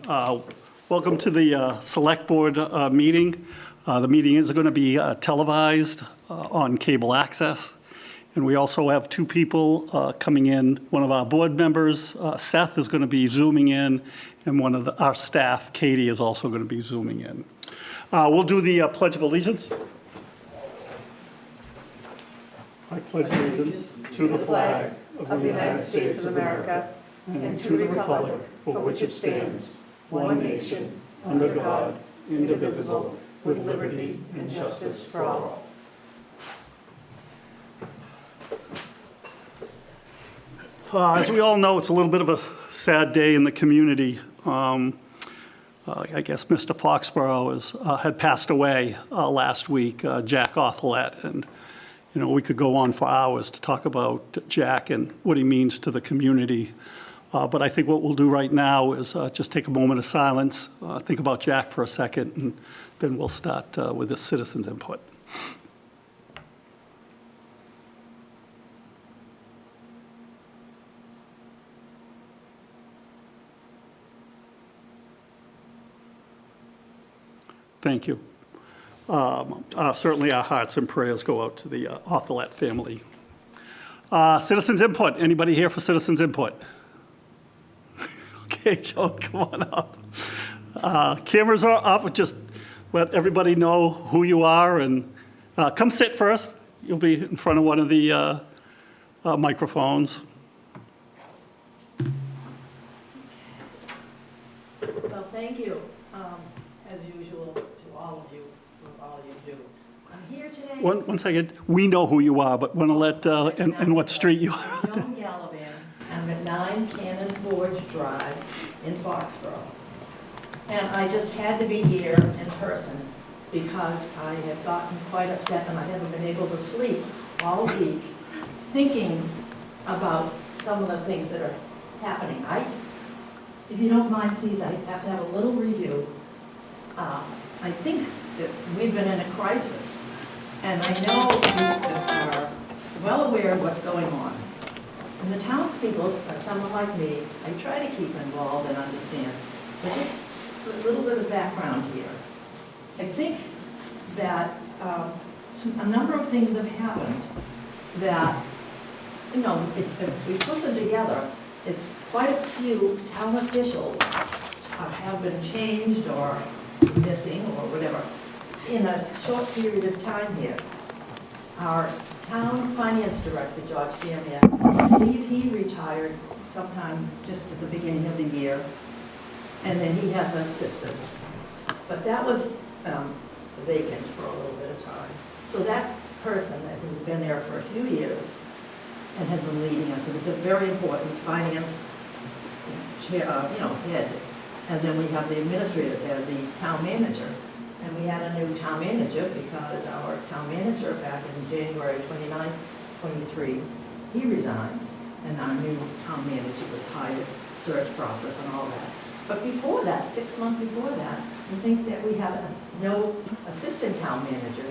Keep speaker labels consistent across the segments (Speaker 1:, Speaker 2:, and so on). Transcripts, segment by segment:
Speaker 1: Welcome to the Select Board meeting. The meeting is going to be televised on cable access. And we also have two people coming in. One of our board members, Seth, is going to be Zooming in, and one of our staff, Katie, is also going to be Zooming in. We'll do the Pledge of Allegiance. I pledge allegiance to the flag of the United States of America and to the republic for which it stands, one nation, under God, indivisible, with liberty and justice for all. As we all know, it's a little bit of a sad day in the community. I guess Mr. Foxborough had passed away last week, Jack Authelet, and you know, we could go on for hours to talk about Jack and what he means to the community. But I think what we'll do right now is just take a moment of silence, think about Jack for a second, and then we'll start with the citizens' input. Thank you. Certainly our hearts and prayers go out to the Authelet family. Citizens' input. Anybody here for citizens' input? Okay, Joan, come on up. Cameras are up. Just let everybody know who you are, and come sit first. You'll be in front of one of the microphones.
Speaker 2: Well, thank you, as usual, to all of you for all you do. I'm here today.
Speaker 1: One second. We know who you are, but want to let and what street you are.
Speaker 2: Joan Gallivan. I'm at 9 Cannon Forge Drive in Foxboro. And I just had to be here in person because I had gotten quite upset and I haven't been able to sleep all week thinking about some of the things that are happening. If you don't mind, please, I have to have a little review. I think that we've been in a crisis, and I know you are well aware of what's going on. And the townspeople, someone like me, I try to keep involved and understand. But just a little bit of background here. I think that a number of things have happened that, you know, if we put them together, it's quite a few town officials have been changed or missing or whatever in a short period of time here. Our town finance director, George Samiak, I believe he retired sometime just at the beginning of the year, and then he had an assistant. But that was vacant for a little bit of time. So that person who's been there for a few years and has been leading us, and is a very important finance head. And then we have the administrator there, the town manager. And we had a new town manager because our town manager back in January 29, 23, he resigned. And our new town manager was hired, search process and all that. But before that, 6 months before that, I think that we had no assistant town manager.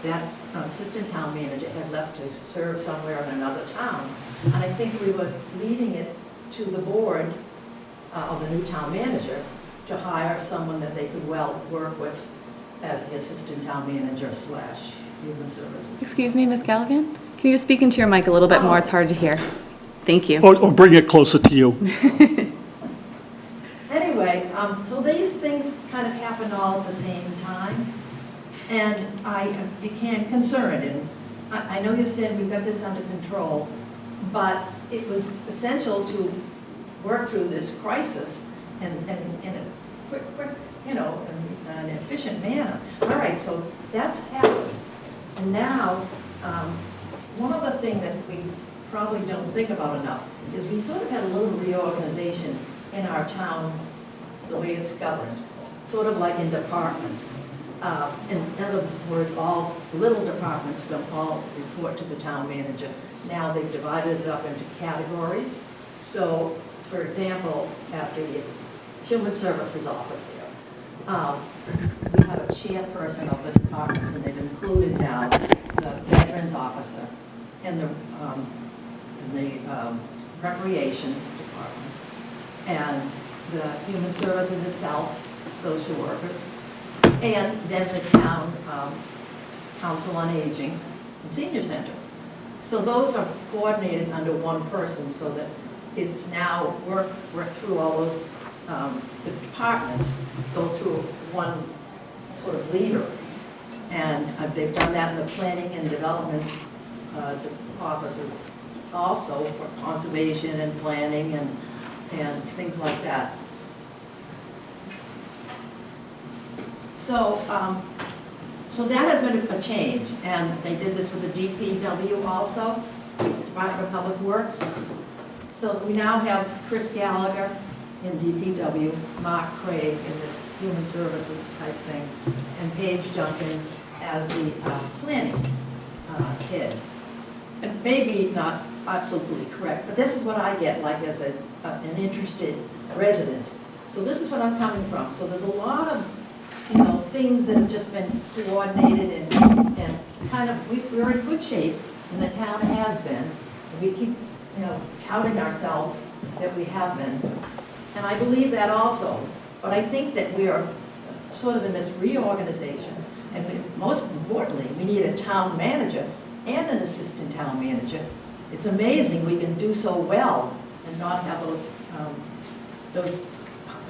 Speaker 2: That assistant town manager had left to serve somewhere in another town. And I think we were leaving it to the board of the new town manager to hire someone that they could well work with as the assistant town manager / human services.
Speaker 3: Excuse me, Ms. Gallivan? Can you just speak into your mic a little bit more? It's hard to hear. Thank you.
Speaker 1: Or bring it closer to you.
Speaker 2: Anyway, so these things kind of happened all at the same time, and I became concerned. And I know you said we've got this under control, but it was essential to work through this crisis in a quick, you know, an efficient manner. All right, so that's happened. And now, one other thing that we probably don't think about enough is we sort of had a little reorganization in our town, the way it's governed, sort of like in departments. In other words, all little departments don't all report to the town manager. Now they've divided it up into categories. So, for example, at the Human Services office there, we have a chairperson of the departments, and they've included now the Veterans Officer and the Recreation Department and the human services itself, social workers, and then the town council on aging and senior center. So those are coordinated under one person so that it's now work through all those the departments, go through one sort of leader. And they've done that in the planning and development offices also for conservation and planning and things like that. So, so that has been a change, and they did this with the DPW also, Department of Public Works. So we now have Chris Gallagher in DPW, Mark Craig in this human services type thing, and Paige Duncan as the planning head. And maybe not absolutely correct, but this is what I get like as an interested resident. So this is what I'm coming from. So there's a lot of things that have just been coordinated and kind of, we're in good shape, and the town has been. And we keep, touting ourselves that we have been. And I believe that also. But I think that we are sort of in this reorganization. And most importantly, we need a town manager and an assistant town manager. It's amazing we can do so well and not have those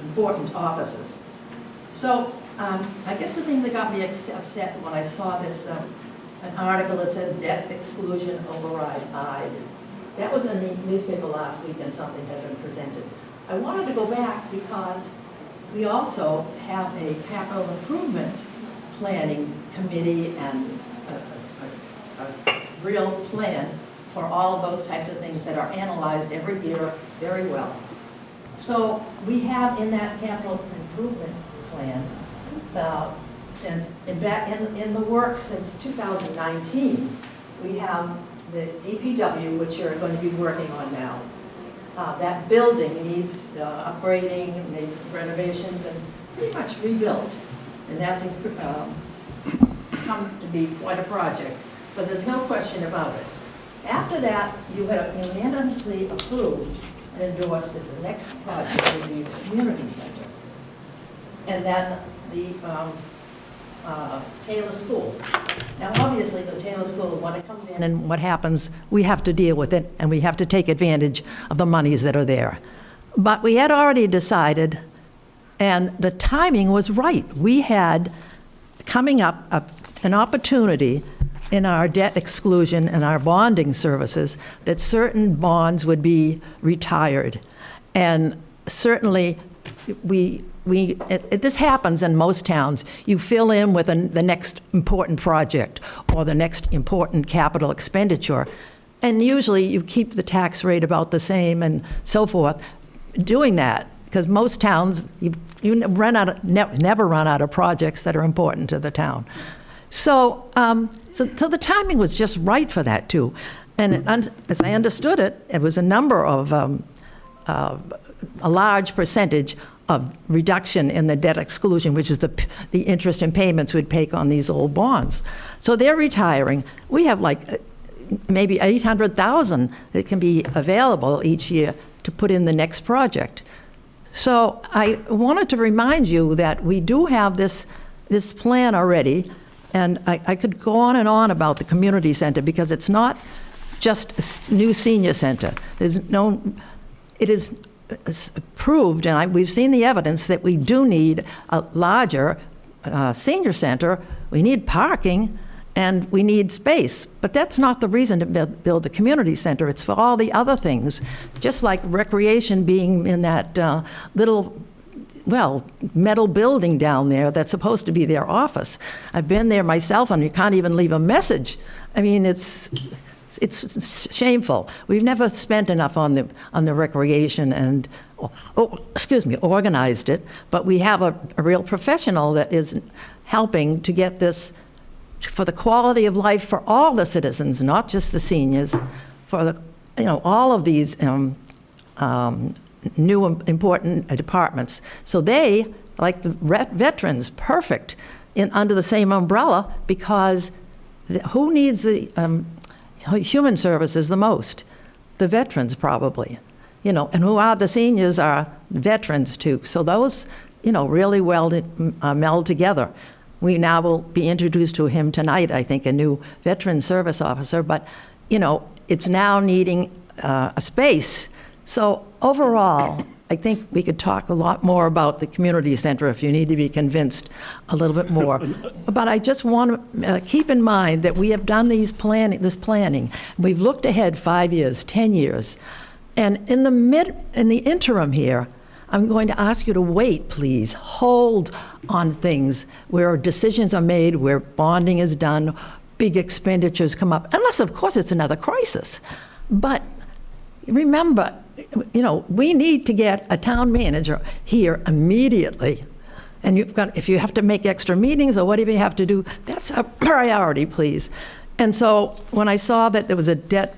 Speaker 2: important offices. So I guess the thing that got me upset when I saw this, an article that said debt exclusion override eyed. That was in the newspaper last week and something had been presented. I wanted to go back because we also have a capital improvement planning committee and a real plan for all of those types of things that are analyzed every year very well. So we have in that capital improvement plan, and in fact in the works since 2019, we have the DPW, which you're going to be working on now. That building needs upgrading, needs renovations, and pretty much rebuilt. And that's come to be quite a project, but there's no question about it. After that, you have unanimously approved and endorsed as the next project would be the community center. And then the Taylor School. Now, obviously, the Taylor School, when it comes in and what happens, we have to deal with it, and we have to take advantage of the monies that are there. But we had already decided, and the timing was right. We had coming up an opportunity in our debt exclusion and our bonding services that certain bonds would be retired. And certainly, this happens in most towns. You fill in with the next important project or the next important capital expenditure, and usually you keep the tax rate about the same and so forth. Doing that, because most towns, you never run out of projects that are important to the town. So the timing was just right for that too. And as I understood it, it was a number of, a large percentage of reduction in the debt exclusion, which is the interest and payments we'd pay on these old bonds. So they're retiring. We have like maybe 800,000 that can be available each year to put in the next project. So I wanted to remind you that we do have this plan already, and I could go on and on about the community center because it's not just a new senior center. It is proved, and we've seen the evidence that we do need a larger senior center. We need parking, and we need space. But that's not the reason to build the community center. It's for all the other things, just like recreation being in that little, metal building down there that's supposed to be their office. I've been there myself, and you can't even leave a message. I mean, it's shameful. We've never spent enough on the recreation and, organized it, but we have a real professional that is helping to get this for the quality of life for all the citizens, not just the seniors, for all of these new important departments. So they, like the veterans, perfect under the same umbrella, because who needs the human services the most? The veterans, probably.
Speaker 4: and who are the seniors are veterans too. So those, really well meld together. We now will be introduced to him tonight, I think, a new veteran service officer, but, it's now needing a space. So overall, I think we could talk a lot more about the community center if you need to be convinced a little bit more. But I just want to keep in mind that we have done this planning. We've looked ahead 5 years, 10 years. And in the interim here, I'm going to ask you to wait, please. Hold on things where decisions are made, where bonding is done, big expenditures come up, unless, of course, it's another crisis. But remember, we need to get a town manager here immediately. And if you have to make extra meetings or whatever you have to do, that's a priority, please. And so when I saw that there was a debt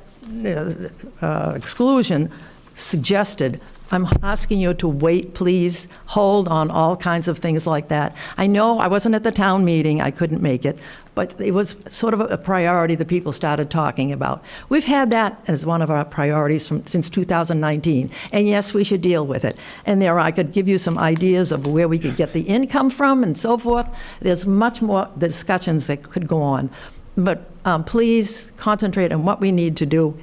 Speaker 4: exclusion suggested, I'm asking you to wait, please. Hold on all kinds of things like that. I know I wasn't at the town meeting, I couldn't make it, but it was sort of a priority that people started talking about. We've had that as one of our priorities since 2019, and yes, we should deal with it. And I could give you some ideas of where we could get the income from and so forth. There's much more discussions that could go on. But please concentrate on what we need to do,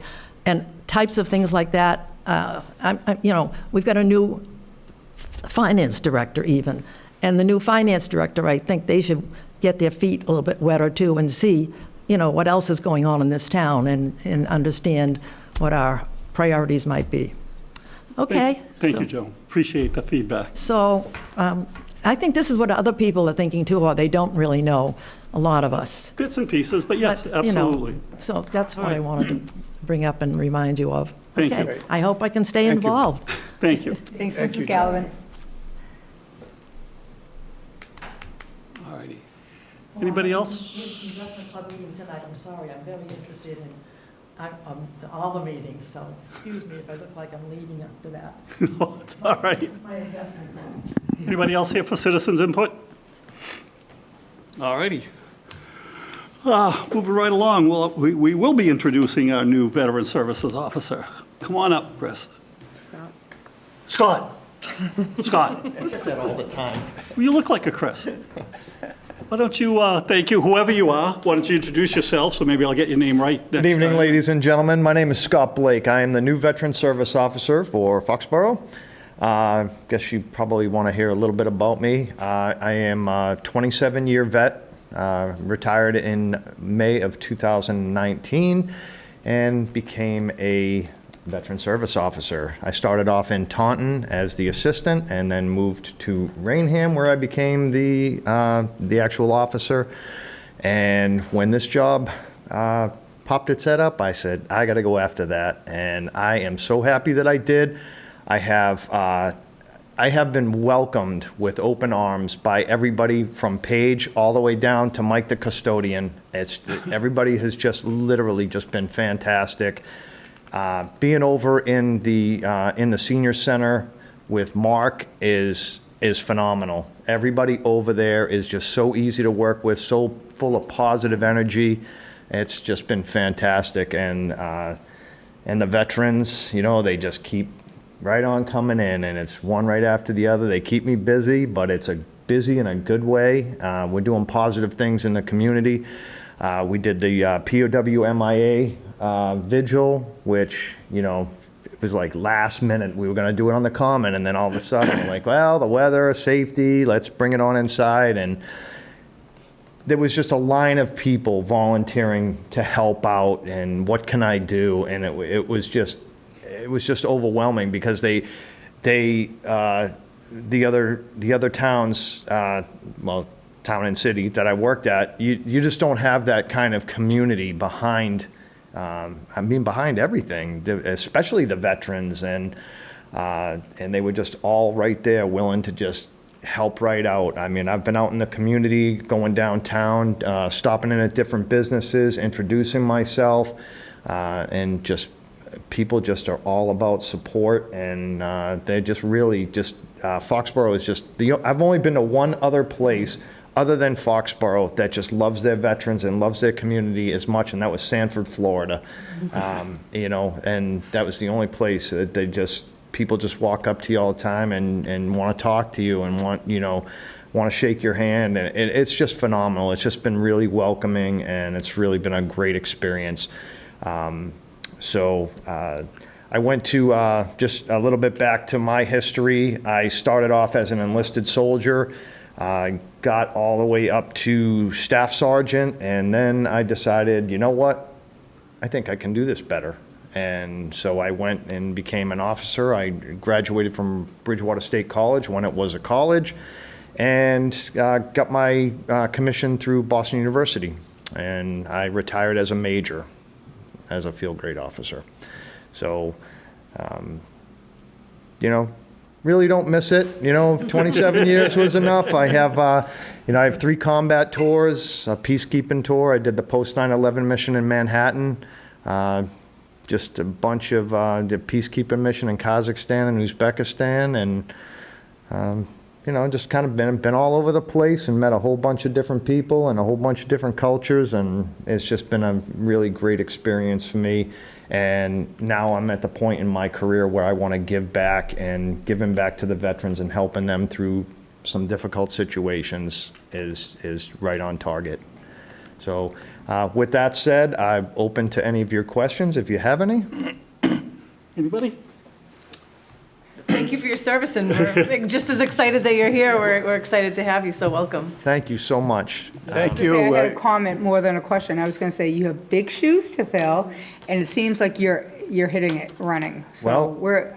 Speaker 4: and types of things like that. We've got a new finance director even, and the new finance director, I think they should get their feet a little bit wetter too and see, what else is going on in this town and understand what our priorities might be. Okay.
Speaker 1: Thank you, Joan. Appreciate the feedback.
Speaker 4: So I think this is what other people are thinking too, or they don't really know, a lot of us.
Speaker 1: Bits and pieces, but yes,
Speaker 4: But,
Speaker 1: absolutely.
Speaker 4: So that's what
Speaker 1: All
Speaker 4: I
Speaker 1: right.
Speaker 4: wanted to bring up and remind you of.
Speaker 1: Thank you.
Speaker 4: Okay. I hope I can stay
Speaker 5: Thank you.
Speaker 4: involved.
Speaker 1: Thank you.
Speaker 3: Thanks,
Speaker 5: Thank you,
Speaker 3: Mrs. Gallivan.
Speaker 1: All righty. Anybody else?
Speaker 2: Investment club meeting tonight, I'm sorry, I'm very interested in all the meetings, so excuse me if I look like I'm leading up to that.
Speaker 1: No, it's all right.
Speaker 2: It's my investment club.
Speaker 1: Anybody else here for citizens input? All righty. Moving right along, well, we will be introducing our new Veteran Services Officer. Come on up, Chris. Scott. Scott.
Speaker 5: I get that all the time.
Speaker 1: Well, you look like a Chris. Why don't you, thank you, whoever you are, why don't you introduce yourself, so maybe I'll get your name right next time.
Speaker 5: Good evening, ladies and gentlemen. My name is Scott Blake. I am the new Veteran Service Officer for Foxborough. Guess you probably want to hear a little bit about me. I am a 27-year vet, retired in May of 2019, and became a Veteran Service Officer. I started off in Taunton as the assistant and then moved to Rainham, where I became the actual officer. And when this job popped its head up, I said, I got to go after that. And I am so happy that I did. I have been welcomed with open arms by everybody from Paige all the way down to Mike the custodian. Everybody has just literally just been fantastic. Being over in the senior center with Mark is phenomenal. Everybody over there is just so easy to work with, so full of positive energy. It's just been fantastic, and the veterans, they just keep right on coming in, and it's one right after the other. They keep me busy, but it's busy in a good way. We're doing positive things in the community. We did the POW MIA vigil, which, it was like last minute. We were going to do it on the common, and then all of a sudden, like, well, the weather, safety, let's bring it on inside. And there was just a line of people volunteering to help out, and what can I do? And it was just overwhelming, because the other towns, town and city that I worked at, you just don't have that kind of community behind. Behind everything, especially the veterans, and they were just all right there, willing to just help right out. I mean, I've been out in the community, going downtown, stopping in at different businesses, introducing myself, and just people just are all about support, and they're just really just Foxborough is just I've only been to one other place other than Foxborough that just loves their veterans and loves their community as much, and that was Sanford, Florida. You know, and that was the only place that people just walk up to you all the time and want to talk to you and want to shake your hand, and it's just phenomenal. It's just been really welcoming, and it's really been a great experience. I went to, just a little bit back to my history. I started off as an enlisted soldier, got all the way up to staff sergeant, and then I decided, you know what, I think I can do this better. And so I went and became an officer. I graduated from Bridgewater State College when it was a college, and got my commission through Boston University. And I retired as a major, as a field grade officer. So, really don't miss it. 27 years was enough. I have 3 combat tours, a peacekeeping tour. I did the post 9/11 mission in Manhattan. Just a bunch of the peacekeeping mission in Kazakhstan and Uzbekistan, and just kind of been all over the place and met a whole bunch of different people and a whole bunch of different cultures, and it's just been a really great experience for me. And now I'm at the point in my career where I want to give back, and giving back to the veterans and helping them through some difficult situations is right on target. So with that said, I'm open to any of your questions if you have any.
Speaker 1: Anybody?
Speaker 6: Thank you for your service, and we're just as excited that you're here. We're excited to have you, so welcome.
Speaker 5: Thank you so much.
Speaker 7: Thank you. I had a comment more than a question. I was going to say, you have big shoes to fill, and it seems like you're hitting it running. So
Speaker 5: Well,
Speaker 7: we're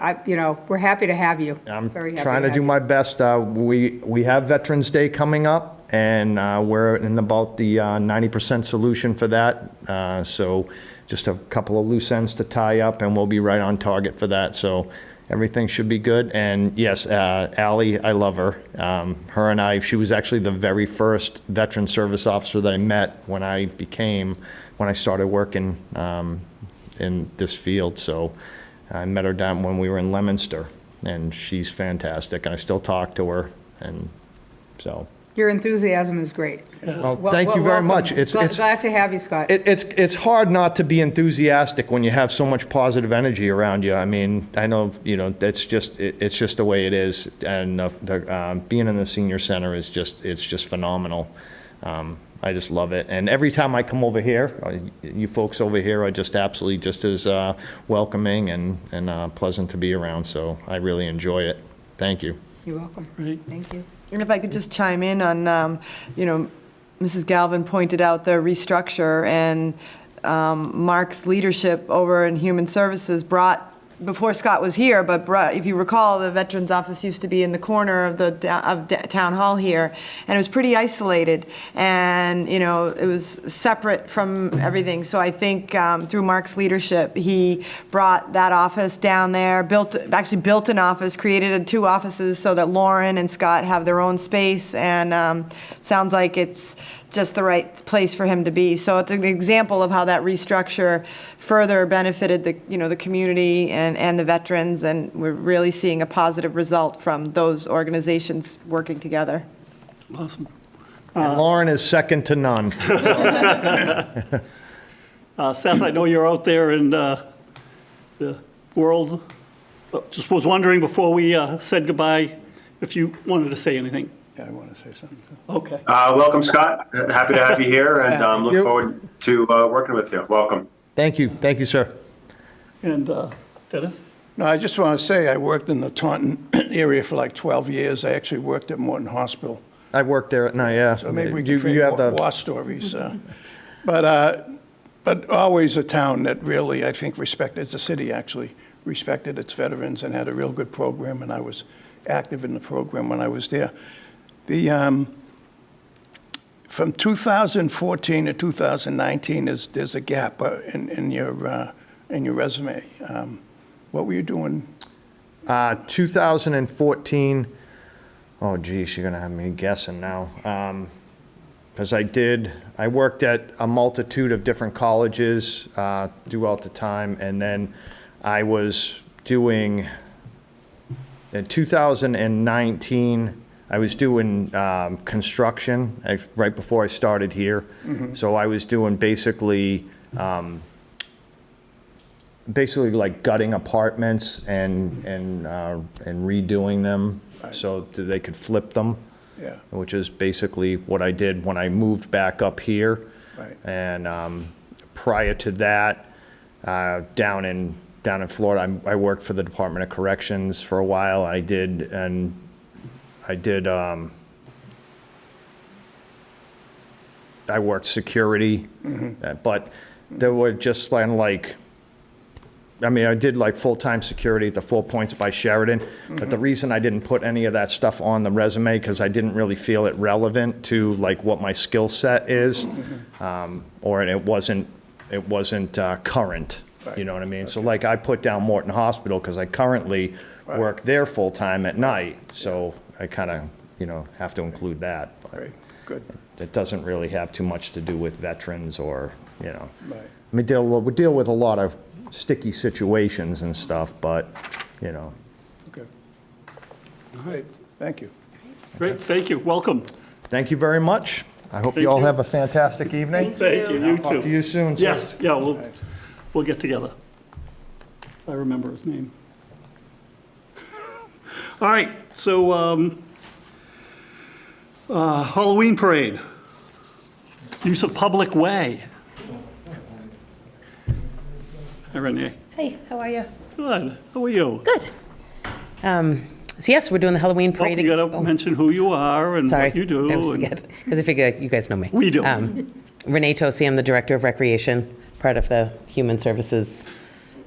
Speaker 7: happy to have you.
Speaker 5: I'm
Speaker 7: Very happy
Speaker 5: trying to
Speaker 7: have
Speaker 5: do
Speaker 7: you.
Speaker 5: my best. We have Veterans Day coming up, and we're in about the 90% solution for that. So just a couple of loose ends to tie up, and we'll be right on target for that. So everything should be good. And yes, Allie, I love her. Her and I, she was actually the very first veteran service officer that I met when I started working in this field. So I met her down when we were in Leominster, and she's fantastic, and I still talk to her, and so.
Speaker 7: Your enthusiasm is great.
Speaker 5: Well, thank you very much.
Speaker 7: Glad to have you, Scott.
Speaker 5: It's hard not to be enthusiastic when you have so much positive energy around you. I mean, I know, it's just the way it is, and being in the senior center is just phenomenal. I just love it, and every time I come over here, you folks over here are just absolutely just as welcoming and pleasant to be around. So I really enjoy it. Thank you.
Speaker 7: You're welcome.
Speaker 1: Right.
Speaker 6: Thank you. And if I could just chime in on, Mrs. Gallivan pointed out the restructure, and Mark's leadership over in Human Services brought, before Scott was here, but if you recall, the Veterans Office used to be in the corner of the Town Hall here, and it was pretty isolated, and it was separate from everything. So I think through Mark's leadership, he brought that office down there, actually built an office, created 2 offices so that Lauren and Scott have their own space, and sounds like it's just the right place for him to be. So it's an example of how that restructure further benefited the community and the veterans, and we're really seeing a positive result from those organizations working together.
Speaker 1: Awesome.
Speaker 5: And Lauren is second to none.
Speaker 1: Seth, I know you're out there in the world. Just was wondering before we said goodbye if you wanted to say anything.
Speaker 8: Yeah, I want to say something.
Speaker 1: Okay.
Speaker 8: Welcome, Scott. Happy to have you here, and look forward to working with you. Welcome.
Speaker 5: Thank you, sir.
Speaker 1: And Dennis?
Speaker 8: No, I just want to say I worked in the Taunton area for like 12 years. I actually worked at Morton Hospital.
Speaker 5: I worked there at night, yeah.
Speaker 8: So maybe we
Speaker 5: You-
Speaker 8: can trade
Speaker 5: you have the-
Speaker 8: war stories. But always a town that really, I think, respected, the city actually respected its veterans and had a real good program, and I was active in the program when I was there. From 2014 to 2019, there's a gap in your resume. What were you doing?
Speaker 5: 2014, oh geez, you're gonna have me guessing now. Because I worked at a multitude of different colleges throughout the time, and then I was doing, in 2019, I was doing construction right before I started here. So I was doing basically like gutting apartments and redoing them so that they could flip them.
Speaker 8: Yeah.
Speaker 5: Which is basically what I did when I moved back up here.
Speaker 8: Right.
Speaker 5: And prior to that, down in Florida, I worked for the Department of Corrections for a while. I worked security, but there were just like, I mean, I did like full-time security at the Four Points by Sheridan, but the reason I didn't put any of that stuff on the resume, because I didn't really feel it relevant to like what my skill set is, or it wasn't current, you know what I mean? So like I put down Morton Hospital because I currently work there full-time at night, so I kind of, have to include that. But
Speaker 8: Great, good.
Speaker 5: it doesn't really have too much to do with veterans or,
Speaker 8: Right.
Speaker 5: I mean, we deal with a lot of sticky situations and stuff, but,
Speaker 8: Okay. All right, thank you.
Speaker 1: Great, thank you, welcome.
Speaker 5: Thank you very much. I hope
Speaker 1: Thank
Speaker 5: you all
Speaker 1: you.
Speaker 5: have a fantastic evening.
Speaker 1: Thank you, you
Speaker 5: Talk to
Speaker 1: too.
Speaker 5: you soon, sir.
Speaker 1: Yes, yeah, we'll get together. I remember his name. All right, so Halloween parade, use of public way. Hi, Renee.
Speaker 9: Hey, how are you?
Speaker 1: Good, how are you?
Speaker 9: Good. So yes, we're doing the Halloween
Speaker 1: Well,
Speaker 9: parade.
Speaker 1: you gotta mention who you are and
Speaker 9: Sorry,
Speaker 1: what you do.
Speaker 9: I always
Speaker 1: and-
Speaker 9: forget, because I figure you guys know me.
Speaker 1: We do.
Speaker 9: Renee Tosi, I'm the Director of Recreation, part of the Human Services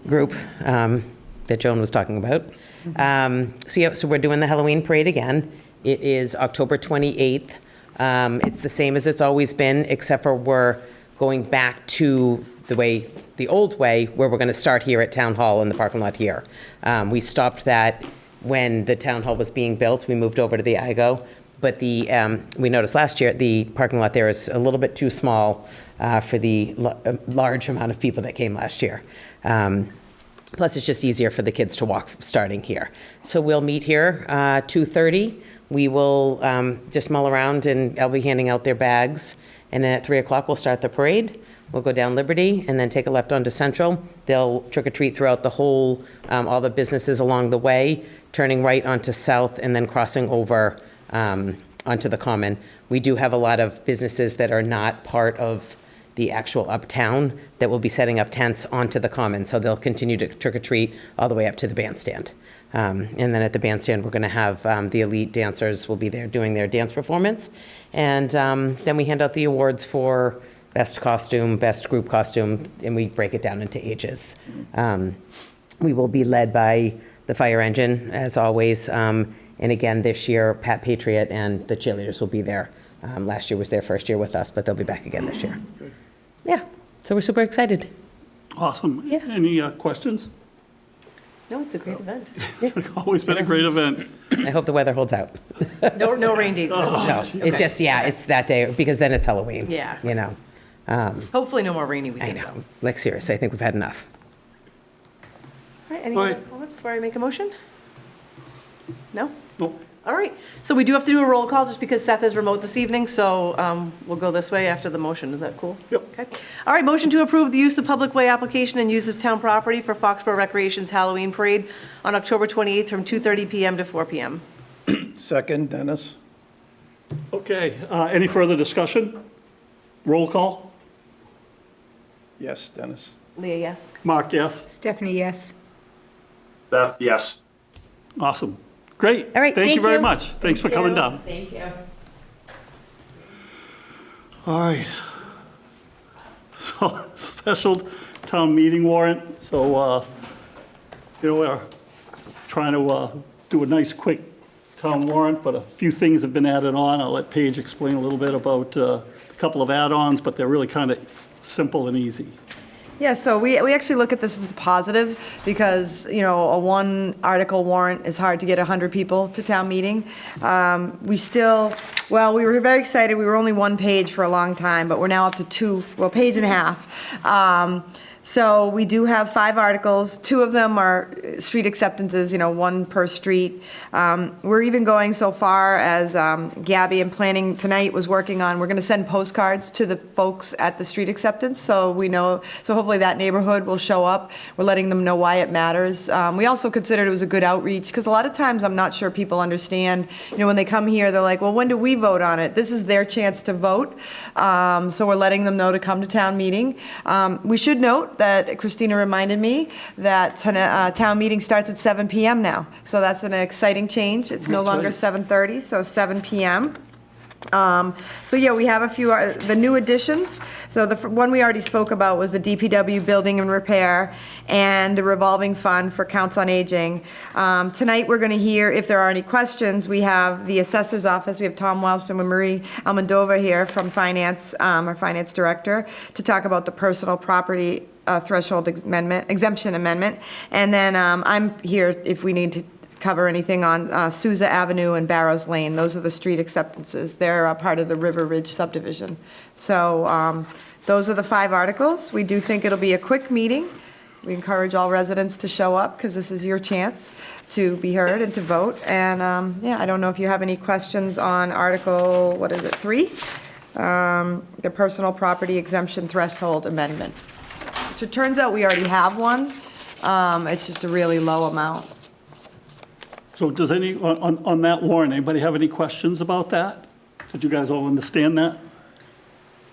Speaker 9: group that Joan was talking about. So we're doing the Halloween parade again. It is October 28th. It's the same as it's always been, except for we're going back to the old way, where we're going to start here at Town Hall in the parking lot here. We stopped that when the Town Hall was being built. We moved over to the IGO. But we noticed last year, the parking lot there is a little bit too small for the large amount of people that came last year. Plus, it's just easier for the kids to walk starting here. So we'll meet here 2:30. We will just mull around, and I'll be handing out their bags. And then at 3 o'clock, we'll start the parade. We'll go down Liberty and then take a left onto Central. They'll trick or treat throughout the whole, all the businesses along the way, turning right onto South and then crossing over onto the Common. We do have a lot of businesses that are not part of the actual Uptown that will be setting up tents onto the Common. So they'll continue to trick or treat all the way up to the bandstand. And then at the bandstand, we're going to have the elite dancers will be there doing their dance performance. And then we hand out the awards for best costume, best group costume, and we break it down into ages. We will be led by the fire engine, as always. And again, this year, Pat Patriot and the cheerleaders will be there. Last year was their first year with us, but they'll be back again this year. Yeah, so we're super excited.
Speaker 1: Awesome.
Speaker 9: Yeah.
Speaker 1: Any questions?
Speaker 9: No, it's a great event.
Speaker 1: Always been a great event.
Speaker 9: I hope the weather holds out.
Speaker 10: No rain date.
Speaker 9: No, it's just, it's that day, because then it's Halloween.
Speaker 10: Yeah.
Speaker 9: You know,
Speaker 10: Hopefully no more rainy
Speaker 9: I
Speaker 10: weekends.
Speaker 9: know, like seriously, I think we've had enough.
Speaker 10: All right, any
Speaker 1: All
Speaker 10: other
Speaker 1: right.
Speaker 10: comments before I make a motion? No?
Speaker 1: Nope.
Speaker 10: All right, so we do have to do a roll call just because Seth is remote this evening, so we'll go this way after the motion. Is that cool?
Speaker 1: Yep.
Speaker 10: Okay. All right, motion to approve the use of public way application and use of town property for Foxborough Recreation's Halloween Parade on October 28th from 2:30 PM to 4 PM.
Speaker 8: Second, Dennis?
Speaker 1: Okay, any further discussion? Roll call?
Speaker 8: Yes, Dennis.
Speaker 10: Leah, yes?
Speaker 1: Mark, yes?
Speaker 7: Stephanie, yes.
Speaker 11: Beth, yes.
Speaker 1: Awesome. Great.
Speaker 9: All right,
Speaker 1: Thank you
Speaker 9: thank
Speaker 1: very
Speaker 9: you.
Speaker 1: much. Thanks for coming down.
Speaker 9: Thank you.
Speaker 1: All right. So, special town meeting warrant. So, we're trying to do a nice, quick town warrant, but a few things have been added on. I'll let Paige explain a little bit about a couple of add-ons, but they're really kind of simple and easy.
Speaker 6: Yeah, so we actually look at this as a positive because, a one article warrant is hard to get 100 people to town meeting. We were very excited. We were only one page for a long time, but we're now up to page and a half. So we do have 5 articles. 2 of them are street acceptances, 1 per street. We're even going so far as Gabby in planning tonight was working on, we're going to send postcards to the folks at the street acceptance, so hopefully that neighborhood will show up. We're letting them know why it matters. We also considered it was a good outreach, because a lot of times I'm not sure people understand, when they come here, they're like, well, when do we vote on it? This is their chance to vote. So we're letting them know to come to town meeting. We should note that Christina reminded me that town meeting starts at 7 p.m. now. So that's an exciting change. It's no longer 7:30, so 7 p.m. So yeah, we have a few, the new additions. So the one we already spoke about was the DPW building and repair and the revolving fund for Counts on Aging. Tonight, we're going to hear if there are any questions. We have the assessor's office. We have Tom Welsh and Marie Almondova here from finance, our finance director, to talk about the personal property threshold exemption amendment. And then I'm here if we need to cover anything on Sousa Avenue and Barrows Lane. Those are the street acceptances. They're a part of the River Ridge subdivision. So those are the 5 articles. We do think it'll be a quick meeting. We encourage all residents to show up because this is your chance to be heard and to vote. And yeah, I don't know if you have any questions on Article, 3? The personal property exemption threshold amendment. Which it turns out we already have one. It's just a really low amount.
Speaker 1: So does on that warrant, anybody have any questions about that? Did you guys all understand that?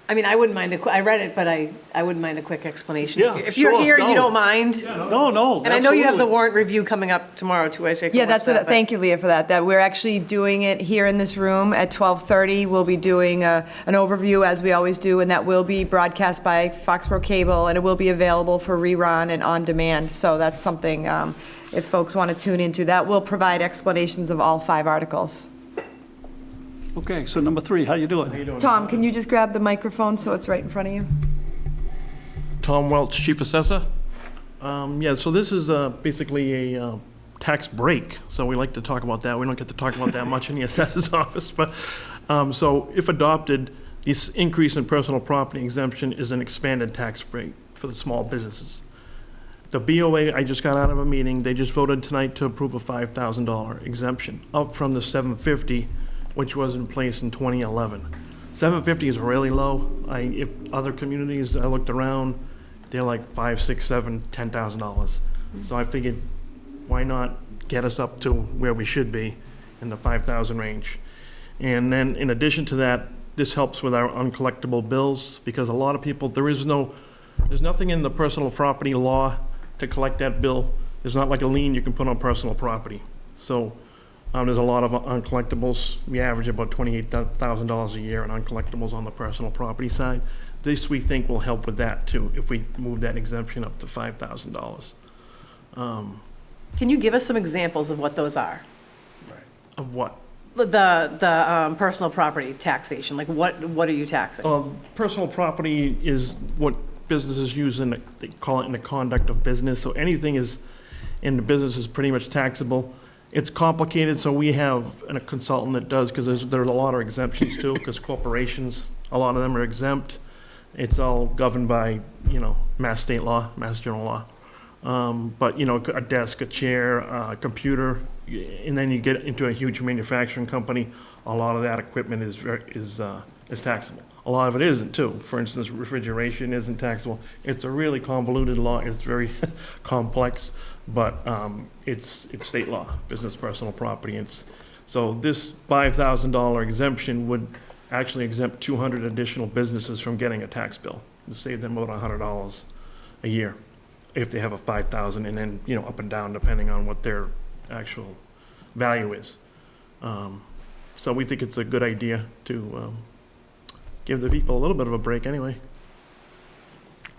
Speaker 10: I mean, I wouldn't mind, I read it, but I wouldn't mind a quick explanation.
Speaker 1: Yeah,
Speaker 10: If you're
Speaker 1: sure,
Speaker 10: here and you
Speaker 1: no.
Speaker 10: don't mind.
Speaker 1: No,
Speaker 10: And I know you have the
Speaker 1: absolutely.
Speaker 10: warrant review coming up tomorrow, too. I should
Speaker 6: Yeah,
Speaker 10: watch
Speaker 6: that's
Speaker 10: that,
Speaker 6: it.
Speaker 10: but-
Speaker 6: Thank you, Leah, for that. That we're actually doing it here in this room at 12:30. We'll be doing an overview, as we always do, and that will be broadcast by Foxborough Cable, and it will be available for rerun and on demand. So that's something, if folks want to tune into, that will provide explanations of all 5 articles.
Speaker 1: Okay, so number 3, how you doing?
Speaker 6: Tom, can you just grab the microphone so it's right in front of you?
Speaker 12: Tom Welch, Chief Assessor. Yeah, so this is basically a tax break, so we like to talk about that. We don't get to talk about that much in the assessor's office, but, so if adopted, this increase in personal property exemption is an expanded tax break for the small businesses. The BOA, I just got out of a meeting, they just voted tonight to approve a $5,000 exemption, up from the $750, which was in place in 2011. $750 is really low. If other communities I looked around, they're like $5,000, $6,000, $7,000, $10,000. So I figured, why not get us up to where we should be in the 5,000 range? And then in addition to that, this helps with our uncollectible bills because a lot of people, there's nothing in the personal property law to collect that bill. There's not like a lien you can put on personal property. So there's a lot of uncollectibles. We average about $28,000 a year in uncollectibles on the personal property side. This, we think, will help with that, too, if we move that exemption up to $5,000.
Speaker 10: Can you give us some examples of what those are?
Speaker 12: Of what?
Speaker 10: The personal property taxation, like what are you taxing?
Speaker 12: Personal property is what businesses use they call it in the conduct of business. So anything in the business is pretty much taxable. It's complicated, so we have a consultant that does, because there's a lot of exemptions too, because corporations, a lot of them are exempt. It's all governed by, Mass state law, Mass general law. But, a desk, a chair, a computer, and then you get into a huge manufacturing company, a lot of that equipment is taxable. A lot of it isn't too. For instance, refrigeration isn't taxable. It's a really convoluted law. It's very complex, but it's state law, business personal property. So this $5,000 exemption would actually exempt 200 additional businesses from getting a tax bill and save them about $100 a year if they have a $5,000 and then, up and down depending on what their actual value is. So we think it's a good idea to give the people a little bit of a break anyway.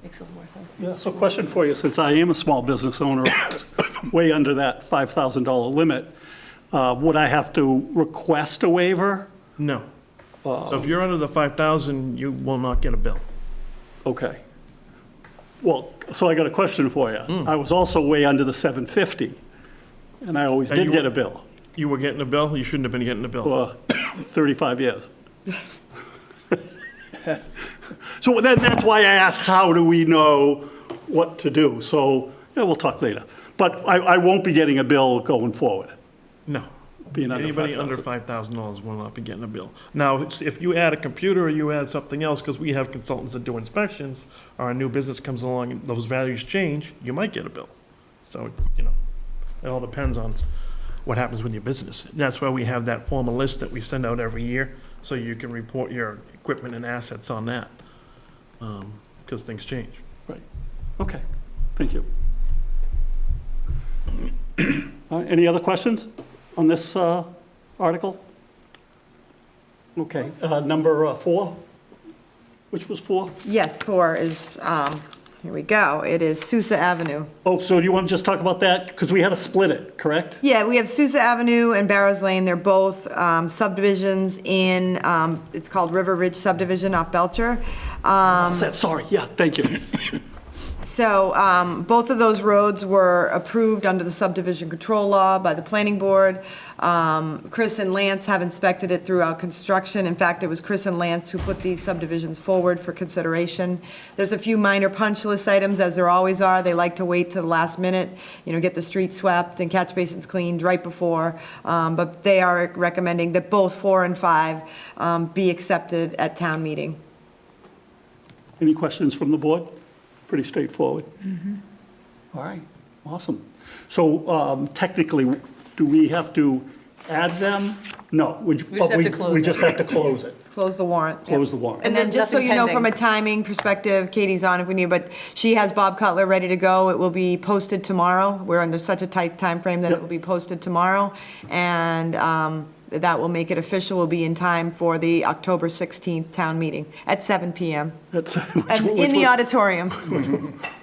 Speaker 10: Makes a little more sense.
Speaker 1: Yeah, so question for you, since I am a small business owner, way under that $5,000 limit, would I have to request a waiver?
Speaker 12: No. So if you're under the 5,000, you will not get a bill.
Speaker 1: Okay. Well, so I got a question for you. I was also way under the 750, and I always did get a bill
Speaker 12: You were getting a bill? You shouldn't have been getting a bill.
Speaker 1: for 35 years. So then that's why I asked, how do we know what to do. So, yeah, we'll talk later. But I won't be getting a bill going forward.
Speaker 12: No.
Speaker 1: Being under
Speaker 12: Anybody under $5,000 will not be getting a bill. Now, if you add a computer or you add something else, because we have consultants that do inspections, or a new business comes along and those values change, you might get a bill. So, you know, it all depends on what happens with your business. That's why we have that formal list that we send out every year, so you can report your equipment and assets on that, because things change.
Speaker 1: Right. Okay. Thank you. Any other questions on this article? Okay. Number 4? Which was 4?
Speaker 6: Yes, 4 is, here we go. It is Sousa Avenue.
Speaker 1: Oh, so do you want to just talk about that? Because we had to split it, correct?
Speaker 6: Yeah, we have Sousa Avenue and Barrows Lane. They're both subdivisions in, it's called River Ridge subdivision off Belcher.
Speaker 1: Sorry, yeah, thank you.
Speaker 6: So both of those roads were approved under the subdivision control law by the planning board. Chris and Lance have inspected it throughout construction. In fact, it was Chris and Lance who put these subdivisions forward for consideration. There's a few minor punch list items, as there always are. They like to wait to the last minute, you know, get the street swept and catch basins cleaned right before. But they are recommending that both 4 and 5 be accepted at town meeting.
Speaker 1: Any questions from the board? Pretty straightforward. All right, awesome. So technically, do we have to add them? No. We
Speaker 10: just have to close
Speaker 1: We
Speaker 10: it.
Speaker 1: just have to close it.
Speaker 6: Close the warrant.
Speaker 1: Close the warrant.
Speaker 6: And then
Speaker 10: there's
Speaker 6: just so
Speaker 10: nothing
Speaker 6: you know, from a
Speaker 10: pending.
Speaker 6: timing perspective, Katie's on if we need, but she has Bob Cutler ready to go. It will be posted tomorrow. We're under such a tight time frame that it
Speaker 1: Yep.
Speaker 6: will be posted tomorrow. And that will make it official, will be in time for the October 16th town meeting at 7 PM.
Speaker 1: That's,
Speaker 6: And in the auditorium.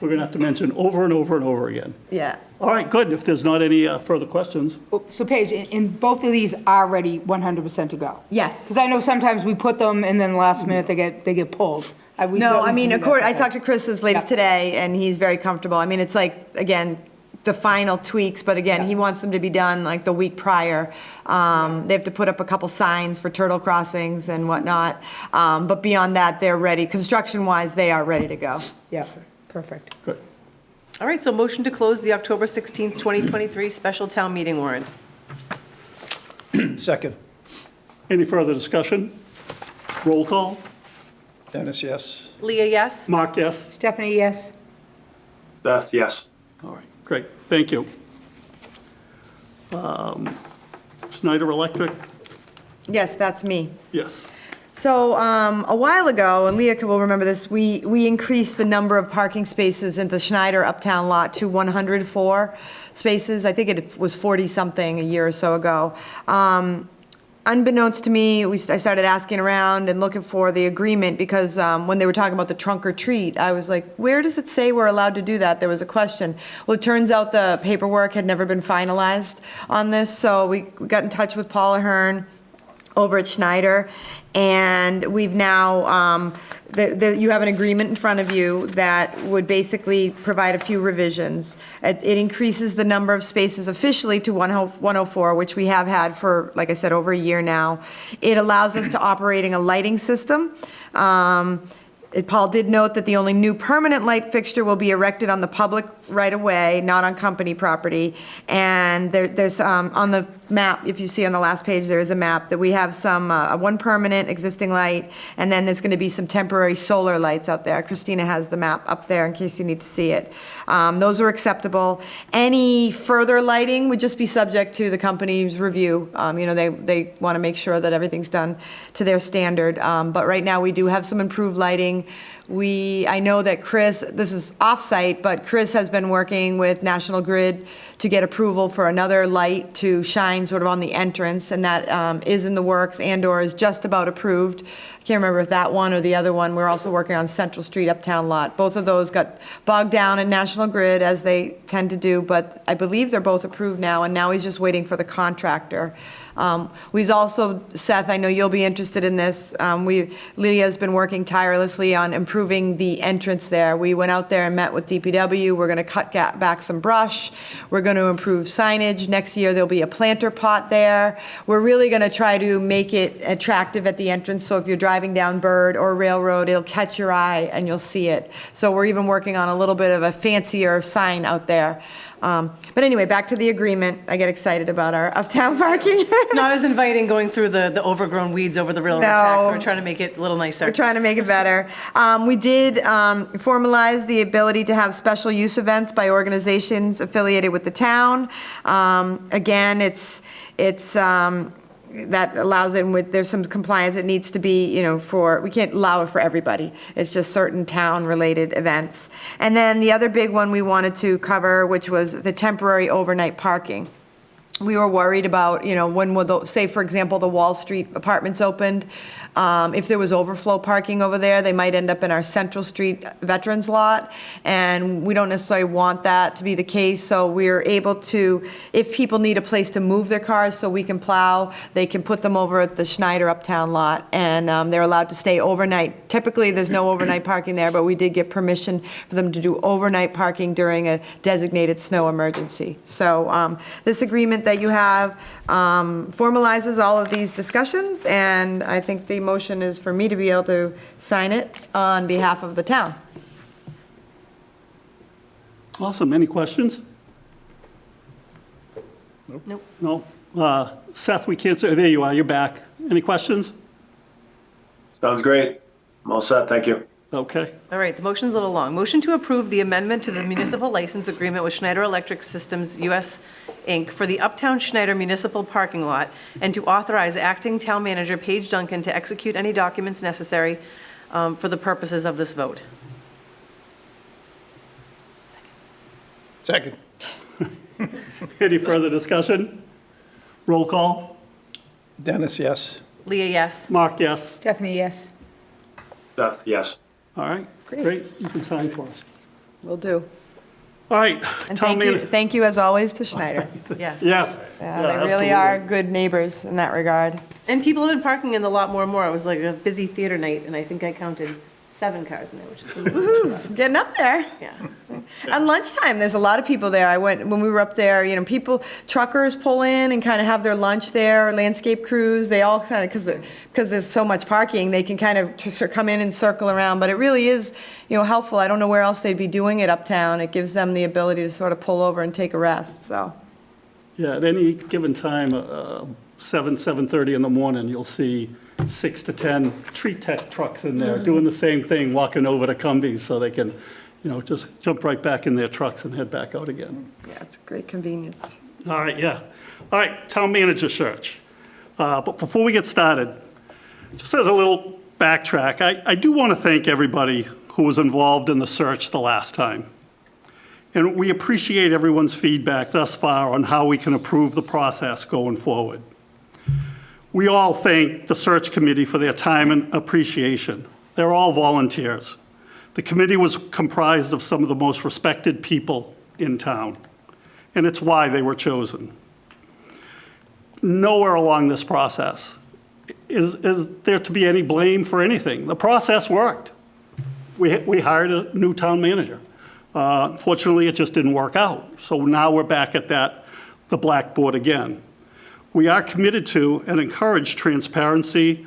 Speaker 1: we're going to have to mention over and over and over again.
Speaker 6: Yeah.
Speaker 1: All right, good. If there's not any further questions.
Speaker 7: So Paige, and both of these are ready 100% to go?
Speaker 6: Yes.
Speaker 7: Because I know sometimes we put them and then last minute they get pulled.
Speaker 6: No, I mean, I talked to Chris as late as
Speaker 7: Yep.
Speaker 6: today, and he's very comfortable. I mean, it's like, again, the final tweaks, but again, he wants them to be done like the week prior. They have to put up a couple signs for turtle crossings and whatnot. But beyond that, they're ready. Construction-wise, they are ready to go.
Speaker 7: Yeah, perfect.
Speaker 1: Good.
Speaker 10: All right, so motion to close the October 16th, 2023 special town meeting warrant.
Speaker 8: Second.
Speaker 1: Any further discussion? Roll call.
Speaker 8: Dennis, yes.
Speaker 10: Leah, yes?
Speaker 1: Mark, yes?
Speaker 7: Stephanie, yes?
Speaker 11: Seth, yes.
Speaker 1: All right, great. Thank you. Schneider Electric,
Speaker 6: Yes, that's me.
Speaker 1: yes.
Speaker 6: So a while ago, and Leah will remember this, we increased the number of parking spaces in the Schneider Uptown lot to 104 spaces. I think it was 40-something a year or so ago. Unbeknownst to me, I started asking around and looking for the agreement because when they were talking about the trunk or treat, I was like, where does it say we're allowed to do that? There was a question. Well, it turns out the paperwork had never been finalized on this, so we got in touch with Paula Hearn over at Schneider, and we've now, you have an agreement in front of you that would basically provide a few revisions. It increases the number of spaces officially to 104, which we have had for, like I said, over a year now. It allows us to operating a lighting system. Paul did note that the only new permanent light fixture will be erected on the public right-of-way, not on company property. And there's, on the map, if you see on the last page, there is a map that we have some, one permanent existing light, and then there's going to be some temporary solar lights out there. Christina has the map up there in case you need to see it. Those are acceptable. Any further lighting would just be subject to the company's review. You know, they want to make sure that everything's done to their standard. But right now, we do have some improved lighting. I know that Chris, this is off-site, but Chris has been working with National Grid to get approval for another light to shine sort of on the entrance, and that is in the works and/or is just about approved. I can't remember if that one or the other one. We're also working on Central Street Uptown lot. Both of those got bogged down in National Grid, as they tend to do, but I believe they're both approved now, and now he's just waiting for the contractor. We've also, Seth, I know you'll be interested in this. Leah's been working tirelessly on improving improving the entrance there. We went out there and met with DPW. We're going to cut back some brush. We're going to improve signage. Next year, there'll be a planter pot there. We're really going to try to make it attractive at the entrance, so if you're driving down Bird or Railroad, it'll catch your eye and you'll see it. So we're even working on a little bit of a fancier sign out there. But anyway, back to the agreement. I get excited about our uptown parking.
Speaker 10: Not as inviting going through the overgrown weeds over the railroad tracks, so we're trying to make it a little nicer.
Speaker 6: We're trying to make it better. We did formalize the ability to have special use events by organizations affiliated with the town. Again, it's that allows it with, there's some compliance that needs to be, we can't allow it for everybody. It's just certain town-related events. And then the other big one we wanted to cover, which was the temporary overnight parking. We were worried about, when will say, for example, the Wall Street apartments opened, if there was overflow parking over there, they might end up in our Central Street Veterans Lot, and we don't necessarily want that to be the case, so we're able to, if people need a place to move their cars so we can plow, they can put them over at the Schneider Uptown Lot, and they're allowed to stay overnight. Typically, there's no overnight parking there, but we did get permission for them to do overnight parking during a designated snow emergency. So this agreement that you have formalizes all of these discussions, and I think the motion is for me to be able to sign it on behalf of the town.
Speaker 1: Awesome. Any questions?
Speaker 10: Nope.
Speaker 1: No? Seth, we can't say, there you are, you're back. Any questions?
Speaker 11: Sounds great. I'm all set. Thank you.
Speaker 1: Okay.
Speaker 10: All right, the motion's a little long. Motion to approve the amendment to the municipal license agreement with Schneider Electric Systems, U.S., Inc. for the Uptown Schneider Municipal Parking Lot, and to authorize acting town manager Paige Duncan to execute any documents necessary for the purposes of this vote.
Speaker 8: Second.
Speaker 1: Any further discussion? Roll call.
Speaker 8: Dennis, yes.
Speaker 10: Leah, yes.
Speaker 1: Mark, yes.
Speaker 7: Stephanie, yes.
Speaker 11: Seth, yes.
Speaker 1: All right.
Speaker 6: Great.
Speaker 1: You can sign for us.
Speaker 6: Will do.
Speaker 1: All right.
Speaker 6: And
Speaker 1: Town manager.
Speaker 6: thank you as always to Schneider.
Speaker 10: Yes.
Speaker 1: Yes.
Speaker 6: Yeah, they really are good neighbors in that regard.
Speaker 10: And people have been parking in the lot more and more. It was like a busy theater night, and I think I counted 7 cars in there, which is a little
Speaker 6: Woohoo, it's getting up there.
Speaker 10: Yeah.
Speaker 6: On lunchtime, there's a lot of people there. When we were up there, truckers pull in and kind of have their lunch there, landscape crews, they all kind of, because there's so much parking, they can kind of come in and circle around, but it really is, helpful. I don't know where else they'd be doing it uptown. It gives them the ability to sort of pull over and take a rest, so.
Speaker 1: Yeah, at any given time, 7:30 in the morning, you'll see 6 to 10 tree tech trucks in there doing the same thing, walking over to Cumbies so they can, just jump right back in their trucks and head back out again.
Speaker 6: Yeah, it's a great convenience.
Speaker 1: All right, yeah. All right, town manager search. But before we get started, just as a little backtrack, I do want to thank everybody who was involved in the search the last time. And we appreciate everyone's feedback thus far on how we can improve the process going forward. We all thank the search committee for their time and appreciation. They're all volunteers. The committee was comprised of some of the most respected people in town, and it's why they were chosen. Nowhere along this process is there to be any blame for anything. The process worked. We hired a new town manager. Unfortunately, it just didn't work out. So now we're back at the blackboard again. We are committed to and encourage transparency,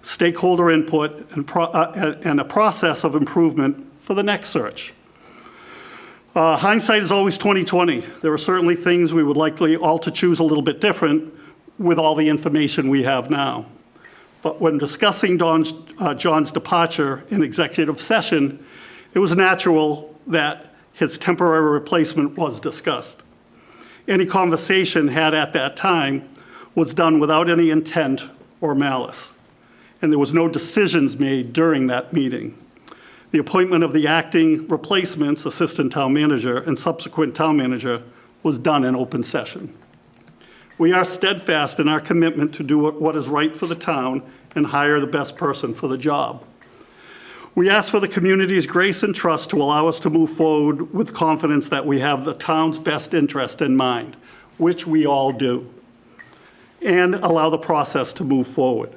Speaker 1: stakeholder input, and a process of improvement for the next search. Hindsight is always 20/20. There are certainly things we would likely all to choose a little bit different with all the information we have now. But when discussing John's departure in executive session, it was natural that his temporary replacement was discussed. Any conversation had at that time was done without any intent or malice, and there was no decisions made during that meeting. The appointment of the acting replacements, assistant town manager, and subsequent town manager was done in open session. We are steadfast in our commitment to do what is right for the town and hire the best person for the job. We ask for the community's grace and trust to allow us to move forward with confidence that we have the town's best interest in mind, which we all do, and allow the process to move forward.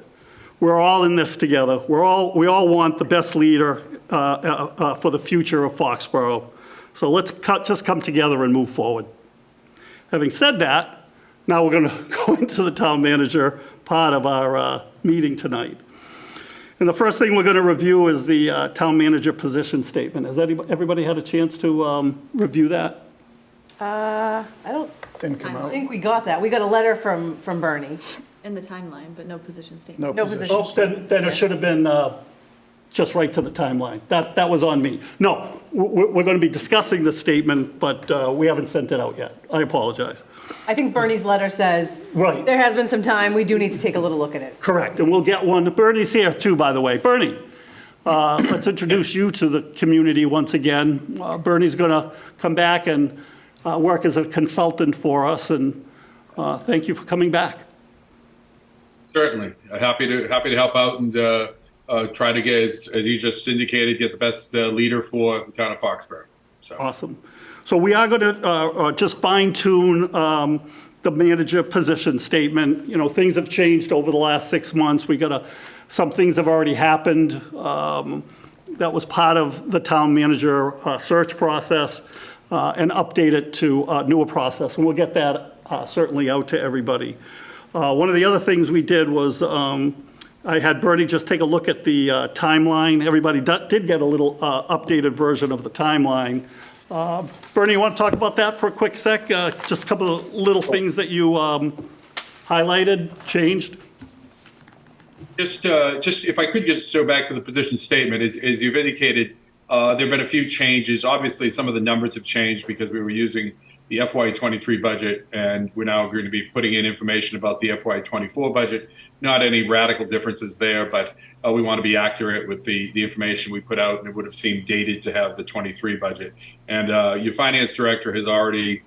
Speaker 1: we're all in this together. We all want the best leader for the future of Foxborough. So let's just come together and move forward. Having said that, now we're going to go into the town manager part of our meeting tonight. And the first thing we're going to review is the town manager position statement. Has everybody had a chance to review that?
Speaker 10: I don't
Speaker 8: Didn't come out.
Speaker 10: think we got that. We got a letter from Bernie.
Speaker 3: In the timeline, but no position statement.
Speaker 10: No position.
Speaker 1: Oh, then it should have been just right to the timeline. That was on me. No, we're going to be discussing the statement, but we haven't sent it out yet. I apologize.
Speaker 10: I think Bernie's letter says,
Speaker 1: Right.
Speaker 10: there has been some time, we do need to take a little look at it.
Speaker 1: Correct, and we'll get one. Bernie's here too, by the way. Bernie, let's introduce you to the community once again. Bernie's going to come back and work as a consultant for us, and thank you for coming back.
Speaker 13: Certainly. Happy to help out and try to get, as you just indicated, get the best leader for the town of Foxborough. So.
Speaker 1: Awesome. So we are going to just fine tune the manager position statement. You know, things have changed over the last 6 months. Some things have already happened. That was part of the town manager search process, and update it to a newer process. And we'll get that certainly out to everybody. One of the other things we did was I had Bernie just take a look at the timeline. Everybody did get a little updated version of the timeline. Bernie, you want to talk about that for a quick sec? Just a couple of little things that you highlighted, changed.
Speaker 13: Just if I could just go back to the position statement, as you've indicated, there have been a few changes. Obviously, some of the numbers have changed because we were using the FY23 budget, and we're now going to be putting in information about the FY24 budget. Not any radical differences there, but we want to be accurate with the information we put out, and it would have seemed dated to have the 23 budget. And your finance director has already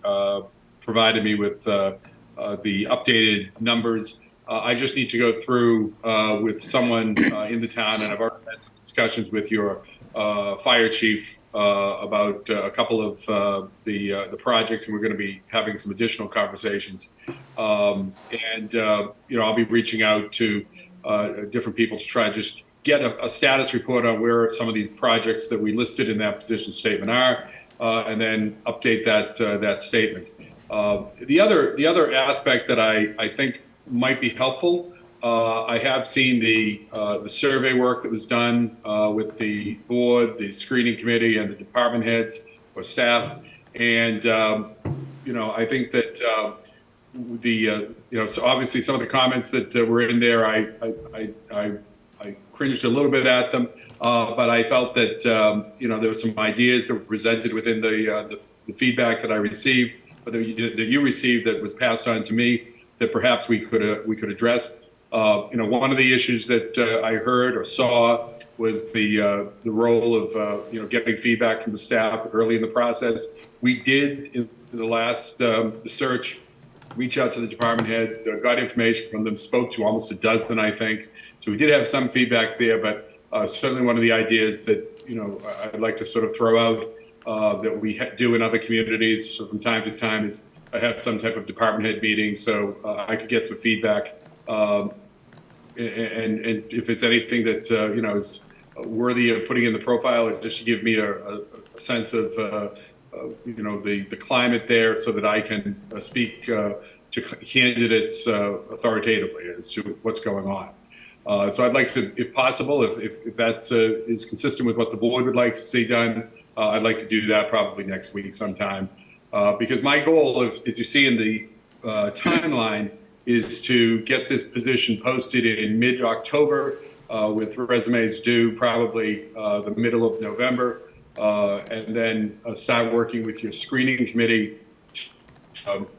Speaker 13: provided me with the updated numbers. I just need to go through with someone in the town, and I've already had some discussions with your fire chief about a couple of the projects, and we're going to be having some additional conversations. I'll be reaching out to different people to try to just get a status report on where some of these projects that we listed in that position statement are, and then update that statement. The other aspect that I think might be helpful. I have seen the survey work that was done with the board, the screening committee, and the department heads or staff, and I think that so obviously some of the comments that were in there, I cringed a little bit at them, but I felt that there were some ideas that were presented within the feedback that I received, but that you received, that was passed on to me, that perhaps we could address. One of the issues that I heard or saw was the role of getting feedback from the staff early in the process. We did in the last search reach out to the department heads, got information from them, spoke to almost a dozen, I think. So we did have some feedback there, but certainly one of the ideas that I'd like to sort of throw out that we do in other communities from time to time is have some type of department head meeting, so I could get some feedback. And if it's anything that is worthy of putting in the profile, or just to give me a sense of the climate there, so that I can speak to candidates authoritatively as to what's going on. So I'd like to, if possible, if that is consistent with what the board would like to see done, I'd like to do that probably next week sometime. Because my goal, as you see in the timeline, is to get this position posted in mid-October with resumes due probably the middle of November, and then start working with your screening committee,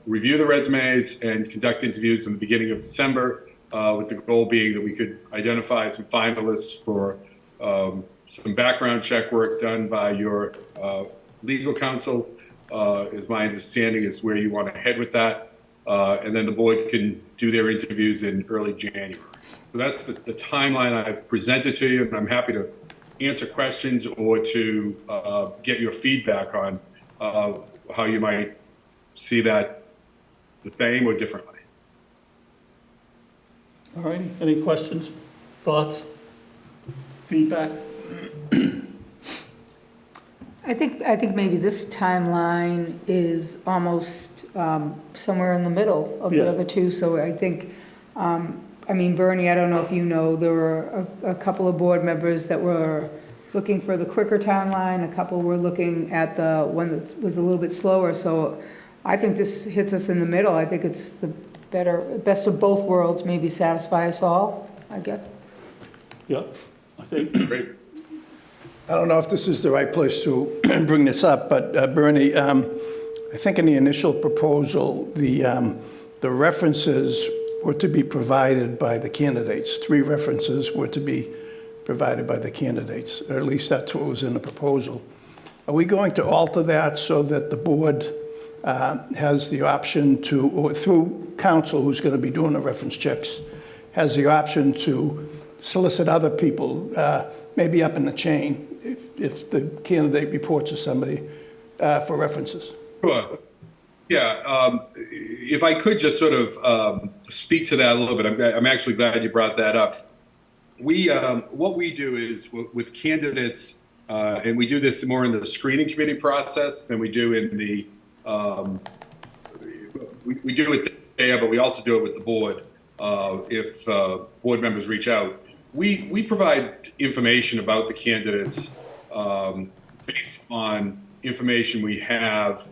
Speaker 13: review the resumes and conduct interviews in the beginning of December, with the goal being that we could identify some finalists for some background check work done by your legal counsel, is my understanding is where you want to head with that. And then the board can do their interviews in early January. So that's the timeline I've presented to you, and I'm happy to answer questions or to get your feedback on how you might see that the same or differently.
Speaker 1: All right, any questions? Thoughts? Feedback?
Speaker 7: I think maybe this timeline is almost somewhere in the middle of the
Speaker 1: Yeah.
Speaker 7: other two. So I think, I mean, Bernie, I don't know if you know, there were a couple of board members that were looking for the quicker timeline. A couple were looking at the one that was a little bit slower. So I think this hits us in the middle. I think it's the best of both worlds, maybe satisfy us all, I guess.
Speaker 1: Yeah, I think.
Speaker 13: Great.
Speaker 8: I don't know if this is the right place to bring this up, but Bernie, I think in the initial proposal, the references were to be provided by the candidates. 3 references were to be provided by the candidates, or at least that's what was in the proposal. Are we going to alter that so that the board has the option to, or through counsel who's going to be doing the reference checks, has the option to solicit other people, maybe up in the chain, if the candidate reports to somebody for references?
Speaker 13: Sure. Yeah, if I could just sort of speak to that a little bit, I'm actually glad you brought that up. What we do is with candidates, and we do this more in the screening committee process than we do in the, we do it there, but we also do it with the board if board members reach out. We provide information about the candidates based on information we have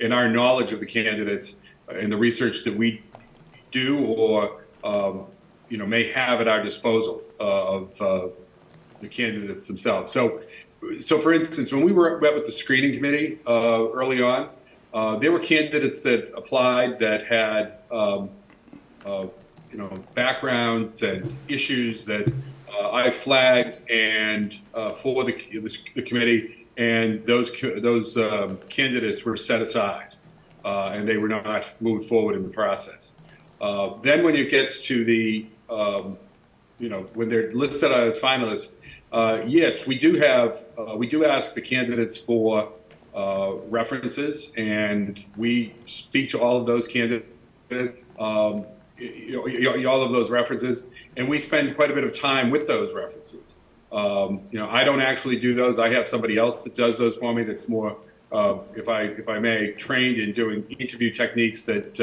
Speaker 13: in our knowledge of the candidates and the research that we do or may have at our disposal of the candidates themselves. So for instance, when we met with the screening committee early on, there were candidates that applied that had backgrounds and issues that I flagged and for the committee, and those candidates were set aside and they were not moved forward in the process. Then when it gets to the when they're listed as finalists, yes, we do ask the candidates for references, and we speak to all of those candidates. All of those references, and we spend quite a bit of time with those references. I don't actually do those. I have somebody else that does those for me. That's more, if I may, trained in doing interview techniques that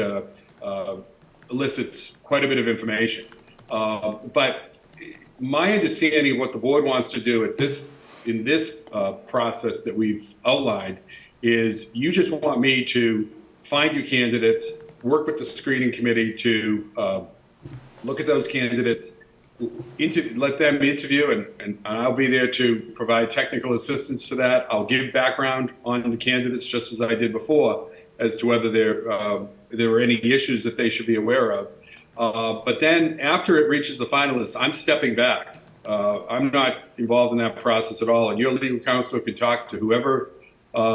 Speaker 13: elicits quite a bit of information. But my understanding of what the board wants to do in this process that we've outlined is you just want me to find you candidates, work with the screening committee to look at those candidates, let them interview, and I'll be there to provide technical assistance to that. I'll give background on the candidates just as I did before as to whether there were any issues that they should be aware of. But then after it reaches the finalists, I'm stepping back. I'm not involved in that process at all, and your legal counsel can talk to whoever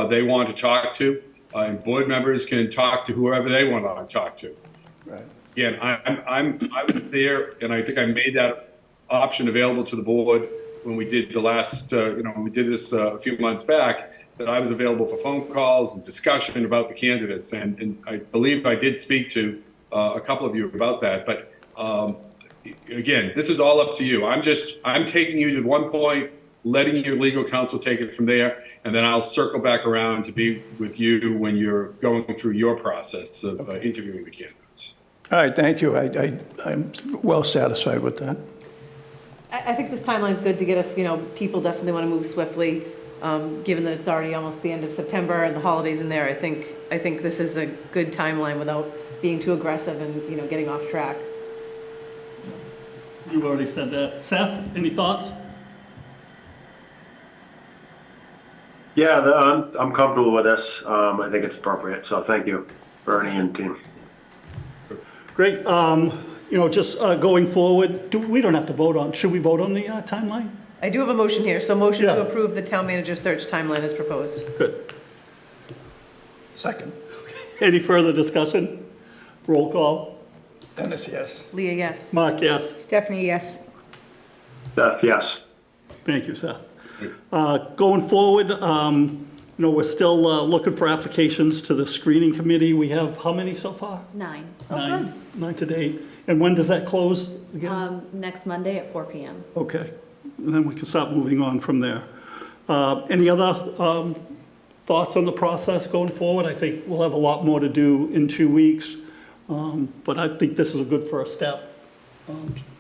Speaker 13: they want to talk to. And board members can talk to whoever they want to talk to.
Speaker 8: Right.
Speaker 13: Again, I was there, and I think I made that option available to the board when we did the last, when we did this a few months back, that I was available for phone calls and discussion about the candidates. And I believe I did speak to a couple of you about that. But again, this is all up to you. I'm taking you to one point, letting your legal counsel take it from there, and then I'll circle back around to be with you when you're going through your process of interviewing the candidates.
Speaker 8: All right, thank you. I'm well satisfied with that.
Speaker 10: I think this timeline's good to get us, people definitely want to move swiftly, given that it's already almost the end of September and the holidays in there. I think this is a good timeline without being too aggressive and, getting off track.
Speaker 1: You already said that. Seth, any thoughts?
Speaker 11: Yeah, I'm comfortable with this. I think it's appropriate. So thank you, Bernie and team.
Speaker 1: Great. Just going forward, we don't have to vote on, should we vote on the timeline?
Speaker 10: I do have a motion here, so motion
Speaker 1: Yeah.
Speaker 10: to approve the town manager search timeline as proposed.
Speaker 1: Good.
Speaker 8: Second.
Speaker 1: Any further discussion? Roll call.
Speaker 8: Dennis, yes.
Speaker 10: Leah, yes.
Speaker 1: Mark, yes.
Speaker 7: Stephanie, yes.
Speaker 11: Seth, yes.
Speaker 1: Thank you, Seth. Going forward, we're still looking for applications to the screening committee. We have how many so far?
Speaker 3: 9.
Speaker 1: Nine to date. And when does that close again?
Speaker 3: Next Monday at 4 p.m.
Speaker 1: Okay, and then we can start moving on from there. Any other thoughts on the process going forward? I think we'll have a lot more to do in 2 weeks, but I think this is a good first step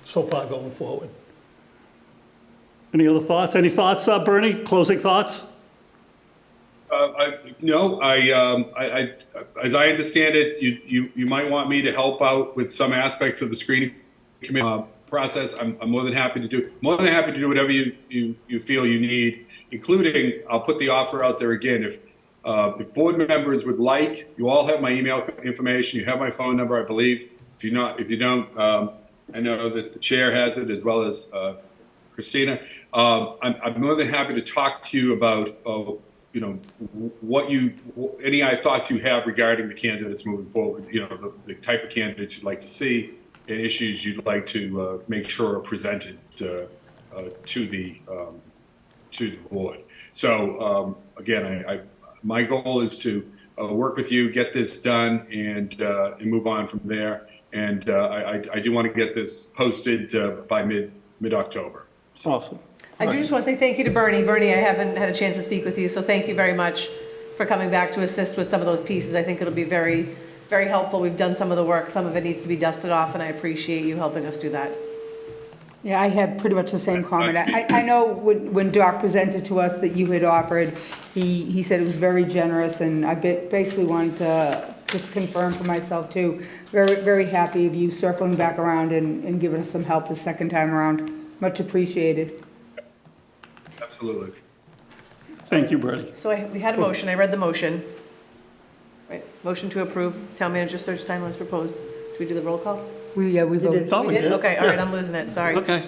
Speaker 1: so far going forward. Any other thoughts? Any thoughts, Bernie? Closing thoughts?
Speaker 13: No, as I understand it, you might want me to help out with some aspects of the screening committee process. I'm more than happy to do whatever you feel you need, including I'll put the offer out there again. If board members would like, you all have my email information. You have my phone number, I believe. If you don't, I know that the chair has it as well as Christina. I'm more than happy to talk to you about any thoughts you have regarding the candidates moving forward. The type of candidates you'd like to see and issues you'd like to make sure are presented to the board. So again, my goal is to work with you, get this done, and move on from there. And I do want to get this posted by mid-October.
Speaker 1: Awesome.
Speaker 10: I do just want to say thank you to Bernie. Bernie, I haven't had a chance to speak with you, so thank you very much for coming back to assist with some of those pieces. I think it'll be very, very helpful. We've done some of the work. Some of it needs to be dusted off, and I appreciate you helping us do that.
Speaker 7: Yeah, I had pretty much the same comment. I know when Doc presented to us that you had offered, he said it was very generous, and I basically wanted to just confirm for myself too. Very, very happy of you circling back around and giving us some help the second time around. Much appreciated.
Speaker 13: Absolutely.
Speaker 1: Thank you, Bertie.
Speaker 10: So we had a motion. I read the motion. Right. Motion to approve town manager search timeline as proposed. Should we do the roll call?
Speaker 7: We voted.
Speaker 1: Thought we did.
Speaker 10: Okay, all right, I'm losing it, sorry.
Speaker 1: Okay,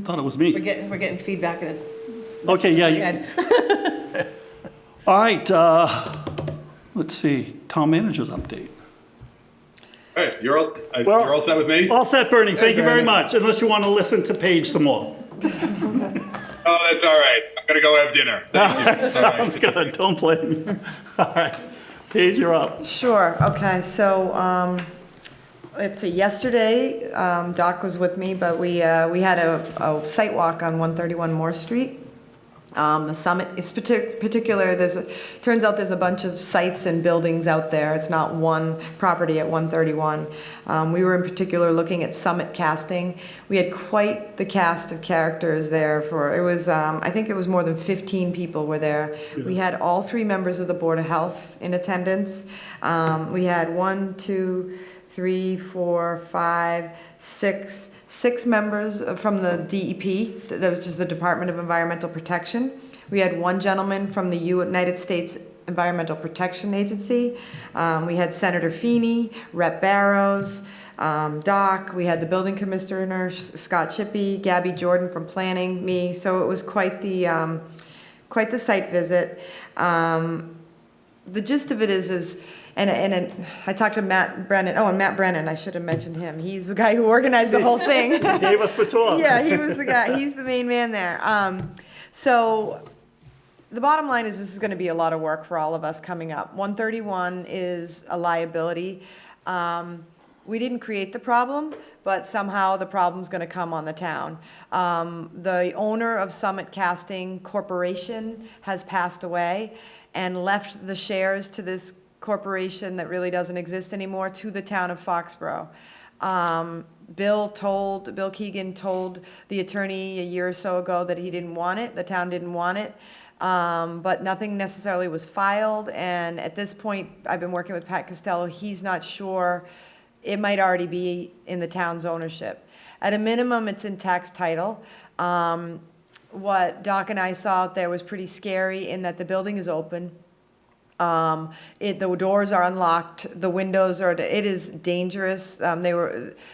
Speaker 1: thought it was me.
Speaker 10: We're getting feedback and it's.
Speaker 1: Okay, yeah.
Speaker 10: Head.
Speaker 1: All right, let's see, town manager's update.
Speaker 13: All right, you're all set with me?
Speaker 1: All set, Bernie, thank you very much, unless you want to listen to Paige some more.
Speaker 13: Oh, that's all right. I'm going to go have dinner. Thank you.
Speaker 1: Sounds good, don't blame me. All right, Paige, you're up.
Speaker 6: Sure, okay, so, let's see, yesterday, Doc was with me, but we had a site walk on 131 Moore Street. The summit is particular, turns out there's a bunch of sites and buildings out there. It's not one property at 131. We were in particular looking at Summit Casting. We had quite the cast of characters there I think it was more than 15 people were there. Yeah. We had all 3 members of the Board of Health in attendance. We had 6 members from the DEP, which is the Department of Environmental Protection. We had 1 gentleman from the United States Environmental Protection Agency. We had Senator Feeney, Rep. Barrows, Doc. We had the building commissioner, Scott Chippy, Gabby Jordan from planning, me. So it was quite the site visit. The gist of it is and I talked to Matt Brennan. Oh, and Matt Brennan, I should have mentioned him. He's the guy who organized the whole thing.
Speaker 1: He gave us the tour.
Speaker 6: Yeah, he was the guy. He's the main man there. So the bottom line is this is going to be a lot of work for all of us coming up. 131 is a liability. We didn't create the problem, but somehow the problem's going to come on the town. The owner of Summit Casting Corporation has passed away and left the shares to this corporation that really doesn't exist anymore to the town of Foxborough. Bill Keegan told the attorney a year or so ago that he didn't want it, the town didn't want it, but nothing necessarily was filed, and at this point, I've been working with Pat Costello, he's not sure, it might already be in the town's ownership. At a minimum, it's in tax title. What Doc and I saw out there was pretty scary in that the building is open. The doors are unlocked, the windows it is dangerous.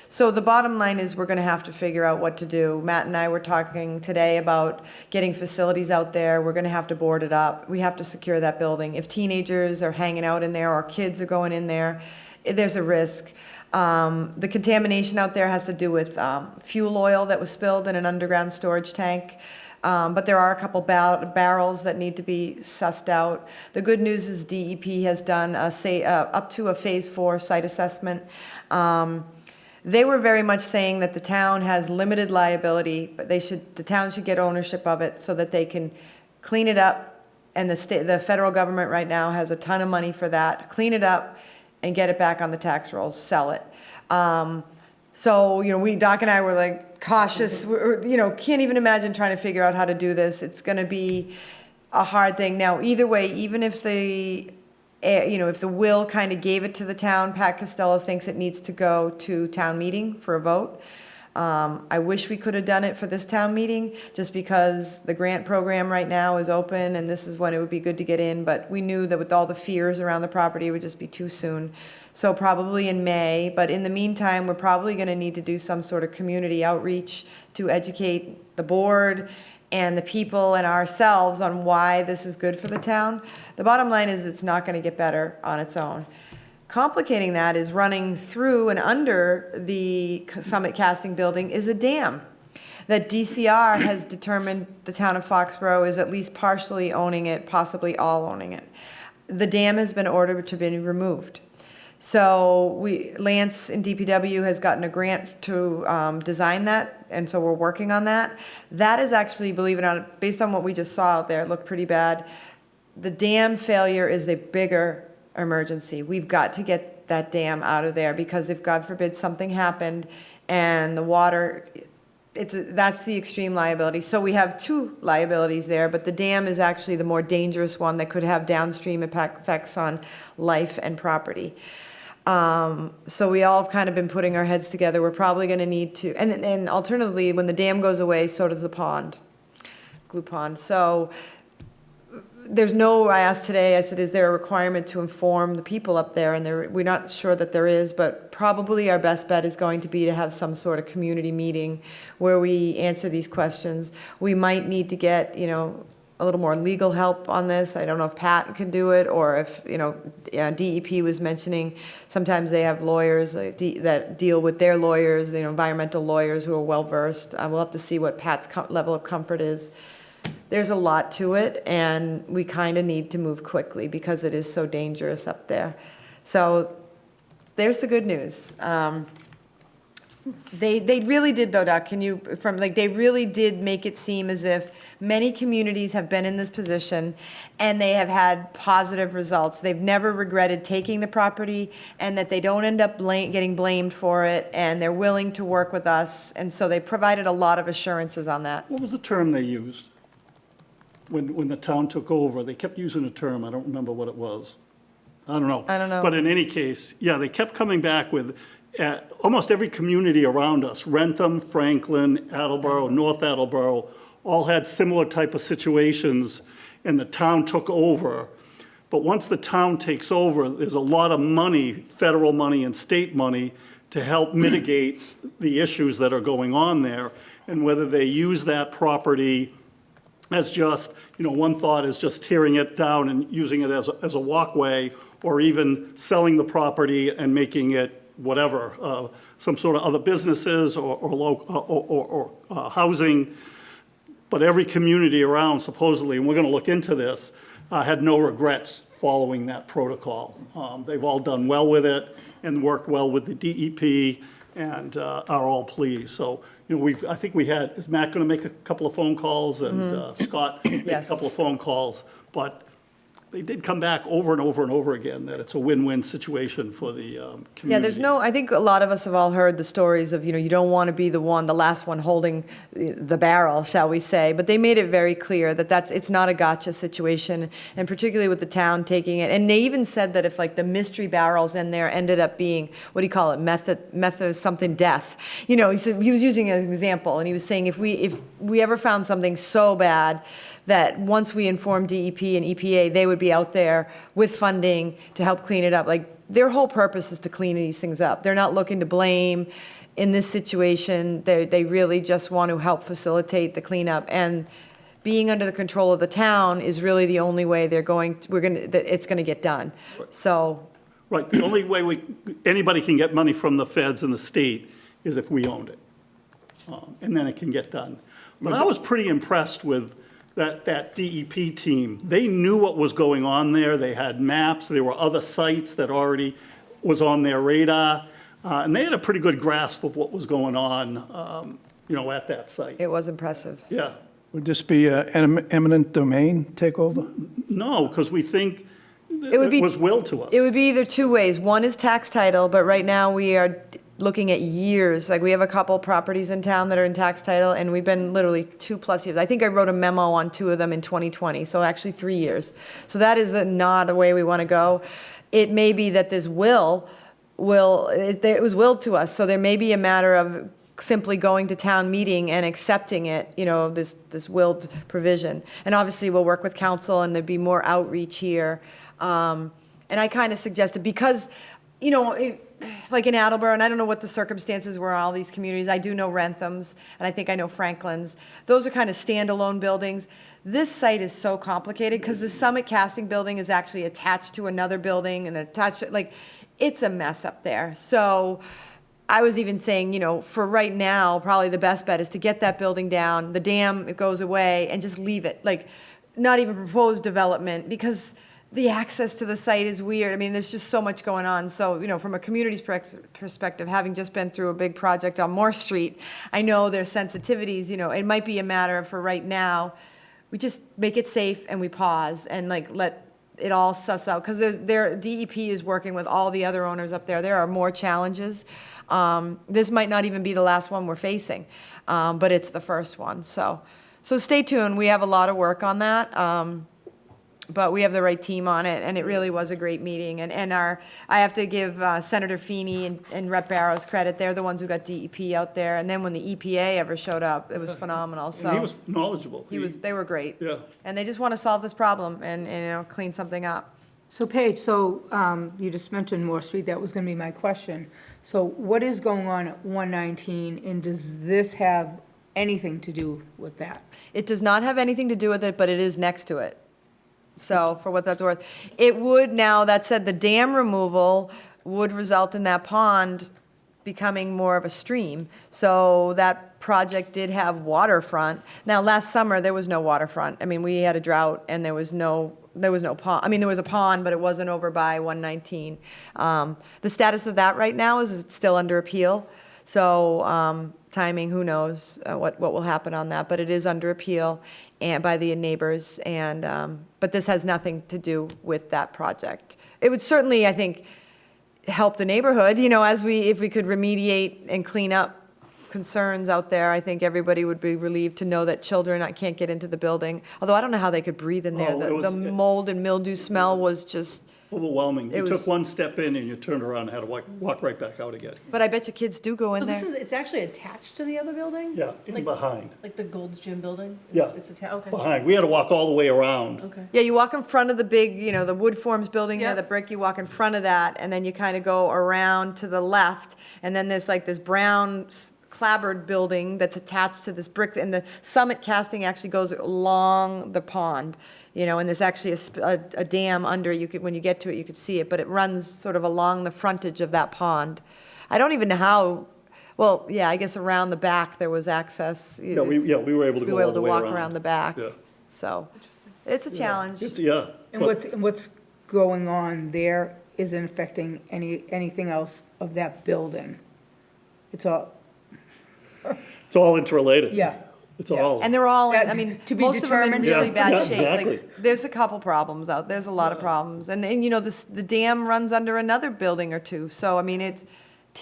Speaker 6: So the bottom line is we're going to have to figure out what to do. Matt and I were talking today about getting facilities out there. We're going to have to board it up. We have to secure that building. If teenagers are hanging out in there or kids are going in there, there's a risk. The contamination out there has to do with fuel oil that was spilled in an underground storage tank. But there are a couple barrels that need to be sussed out. The good news is DEP has done up to a phase 4 site assessment. They were very much saying that the town has limited liability, but the town should get ownership of it so that they can clean it up. And the federal government right now has a ton of money for that. Clean it up and get it back on the tax rolls, sell it. So, Doc and I were like cautious, can't even imagine trying to figure out how to do this. It's going to be a hard thing. Now, either way, even if if the will kind of gave it to the town, Pat Costello thinks it needs to go to town meeting for a vote. I wish we could have done it for this town meeting, just because the grant program right now is open and this is when it would be good to get in, but we knew that with all the fears around the property, it would just be too soon. So probably in May, but in the meantime, we're probably gonna need to do some sort of community outreach to educate the board and the people and ourselves on why this is good for the town. The bottom line is it's not gonna get better on its own. Complicating that is running through and under the Summit Casting Building is a dam that DCR has determined the town of Foxborough is at least partially owning it, possibly all owning it. The dam has been ordered to be removed. So Lance in DPW has gotten a grant to design that, and so we're working on that. That is actually, believe it or not, based on what we just saw out there, it looked pretty bad. The dam failure is a bigger emergency. We've got to get that dam out of there, because if God forbid something happened and the water, that's the extreme liability. So we have two liabilities there, but the dam is actually the more dangerous one that could have downstream effects on life and property. So we all have kind of been putting our heads together. We're probably going to need to, and alternatively, when the dam goes away, so does the pond, glue pond. So I asked today, I said, is there a requirement to inform the people up there? And we're not sure that there is, but probably our best bet is going to be to have some sort of community meeting where we answer these questions. We might need to get, a little more legal help on this. I don't know if Pat can do it, or if, DEP was mentioning, sometimes they have lawyers that deal with their lawyers, environmental lawyers who are well-versed. We'll have to see what Pat's level of comfort is. There's a lot to it, and we kind of need to move quickly because it is so dangerous up there. So there's the good news. They really did, though, Doc, they really did make it seem as if many communities have been in this position and they have had positive results. They've never regretted taking the property, and that they don't end up getting blamed for it, and they're willing to work with us. And so they provided a lot of assurances on that.
Speaker 1: What was the term they used? When the town took over, they kept using a term, I don't remember what it was. I don't know. But in any case, yeah, they kept coming back with, almost every community around us, Rentham, Franklin, Attleboro, North Attleboro, all had similar type of situations, and the town took over. But once the town takes over, there's a lot of money, federal money and state money, to help mitigate the issues that are going on there. And whether they use that property as just, one thought is just tearing it down and using it as a walkway, or even selling the property and making it whatever, some sort of other businesses or housing. But every community around, supposedly, and we're going to look into this, had no regrets following that protocol. They've all done well with it and worked well with the DEP, and are all pleased. So, I think is Matt going to make a couple of phone calls, and Scott make a couple of phone calls, but they did come back over and over and over again that it's a win-win situation for the community.
Speaker 6: Yeah, I think a lot of us have all heard the stories of, you don't want to be the last one holding the barrel, shall we say. But they made it very clear that it's not a gotcha situation, and particularly with the town taking it. And they even said that if the mystery barrels in there ended up being, what do you call it, method something death. He said, he was using an example, and he was saying if we ever found something so bad that once we informed DEP and EPA, they would be out there with funding to help clean it up. Their whole purpose is to clean these things up. They're not looking to blame in this situation. They really just want to help facilitate the cleanup. And being under the control of the town is really the only way it's going to get done.
Speaker 1: Right.
Speaker 6: So.
Speaker 1: Right, the only way anybody can get money from the feds and the state is if we owned it. And then it can get done. But I was pretty impressed with that DEP team. They knew what was going on there. They had maps. There were other sites that already was on their radar. And they had a pretty good grasp of what was going on, at that site.
Speaker 6: It was impressive.
Speaker 1: Yeah.
Speaker 8: Would this be an eminent domain takeover?
Speaker 1: No, because we think
Speaker 6: It would be-
Speaker 1: it was willed to us.
Speaker 6: It would be either two ways. One is tax title, but right now we are looking at years. Like, we have a couple properties in town that are in tax title, and we've been literally 2+ years. I think I wrote a memo on 2 of them in 2020, so actually 3 years. So that is not the way we want to go. It may be that this it was willed to us, so there may be a matter of simply going to town meeting and accepting it, this willed provision. And obviously, we'll work with council, and there'd be more outreach here. And I kind of suggested, because, like in Attleboro, and I don't know what the circumstances were in all these communities. I do know Rentham's, and I think I know Franklin's. Those are kind of standalone buildings. This site is so complicated because the Summit Casting Building is actually attached to another building and it's a mess up there. So I was even saying, for right now, probably the best bet is to get that building down, the dam, it goes away, and just leave it. Like, not even propose development, because the access to the site is weird. I mean, there's just so much going on. So, from a community's perspective, having just been through a big project on Moore Street, I know there's sensitivities, it might be a matter of, for right now, we just make it safe and we pause and let it all suss out. Because DEP is working with all the other owners up there. There are more challenges. This might not even be the last one we're facing, but it's the first one. So stay tuned. We have a lot of work on that. But we have the right team on it, and it really was a great meeting. And I have to give Senator Feeney and Rep. Barrows credit. They're the ones who got DEP out there. And then when the EPA ever showed up, it was phenomenal. So
Speaker 1: And he was knowledgeable.
Speaker 6: they were great.
Speaker 1: Yeah.
Speaker 6: And they just want to solve this problem and clean something up.
Speaker 7: So Paige, you just mentioned Moore Street, that was going to be my question. So what is going on at 119, and does this have anything to do with that?
Speaker 6: It does not have anything to do with it, but it is next to it. So for what that's worth, it would now, that said, the dam removal would result in that pond becoming more of a stream. So that project did have waterfront. Now, last summer, there was no waterfront. I mean, we had a drought and there was no pond. I mean, there was a pond, but it wasn't over by 119. The status of that right now is it's still under appeal. So timing, who knows what will happen on that, but it is under appeal and by the neighbors, but this has nothing to do with that project. It would certainly, I think, help the neighborhood, if we could remediate and clean up concerns out there. I think everybody would be relieved to know that children can't get into the building, although I don't know how they could breathe in there. The mold and mildew smell was just
Speaker 1: overwhelming. You
Speaker 6: was-
Speaker 1: took one step in and you turned around and had to walk right back out again.
Speaker 6: But I bet you kids do go in there.
Speaker 10: It's actually attached to the other building?
Speaker 1: Yeah, in behind.
Speaker 10: Like the Gold's Gym building?
Speaker 1: Yeah.
Speaker 10: It's attached, okay.
Speaker 1: Behind. We had to walk all the way around.
Speaker 10: Okay.
Speaker 6: Yeah, you walk in front of the big, the Wood Forms building there,
Speaker 10: Yeah.
Speaker 6: the brick, you walk in front of that, and then you kind of go around to the left, and then there's like this brown clapboard building that's attached to this brick, and the Summit Casting actually goes along the pond, and there's actually a dam under. When you get to it, you could see it, but it runs sort of along the frontage of that pond. I don't even know how. Well, yeah, I guess around the back there was access.
Speaker 1: Yeah, we were able to
Speaker 6: We
Speaker 1: go
Speaker 6: were
Speaker 1: all
Speaker 6: able
Speaker 1: the
Speaker 6: to
Speaker 1: way
Speaker 6: walk
Speaker 1: around.
Speaker 6: around the back.
Speaker 1: Yeah.
Speaker 6: So, it's a challenge.
Speaker 1: Yeah.
Speaker 7: And what's going on there isn't affecting anything else of that building? It's all,
Speaker 1: It's all interrelated.
Speaker 7: yeah.
Speaker 1: It's all.
Speaker 6: And they're all,
Speaker 7: That-
Speaker 6: I mean,
Speaker 7: to be
Speaker 6: most of them in
Speaker 7: determined?
Speaker 6: really
Speaker 1: Yeah,
Speaker 6: bad
Speaker 1: yeah,
Speaker 6: shape.
Speaker 1: exactly.
Speaker 6: Like, there's a couple problems out, there's a lot of problems. And the dam runs under another building or two, so, I mean, it's.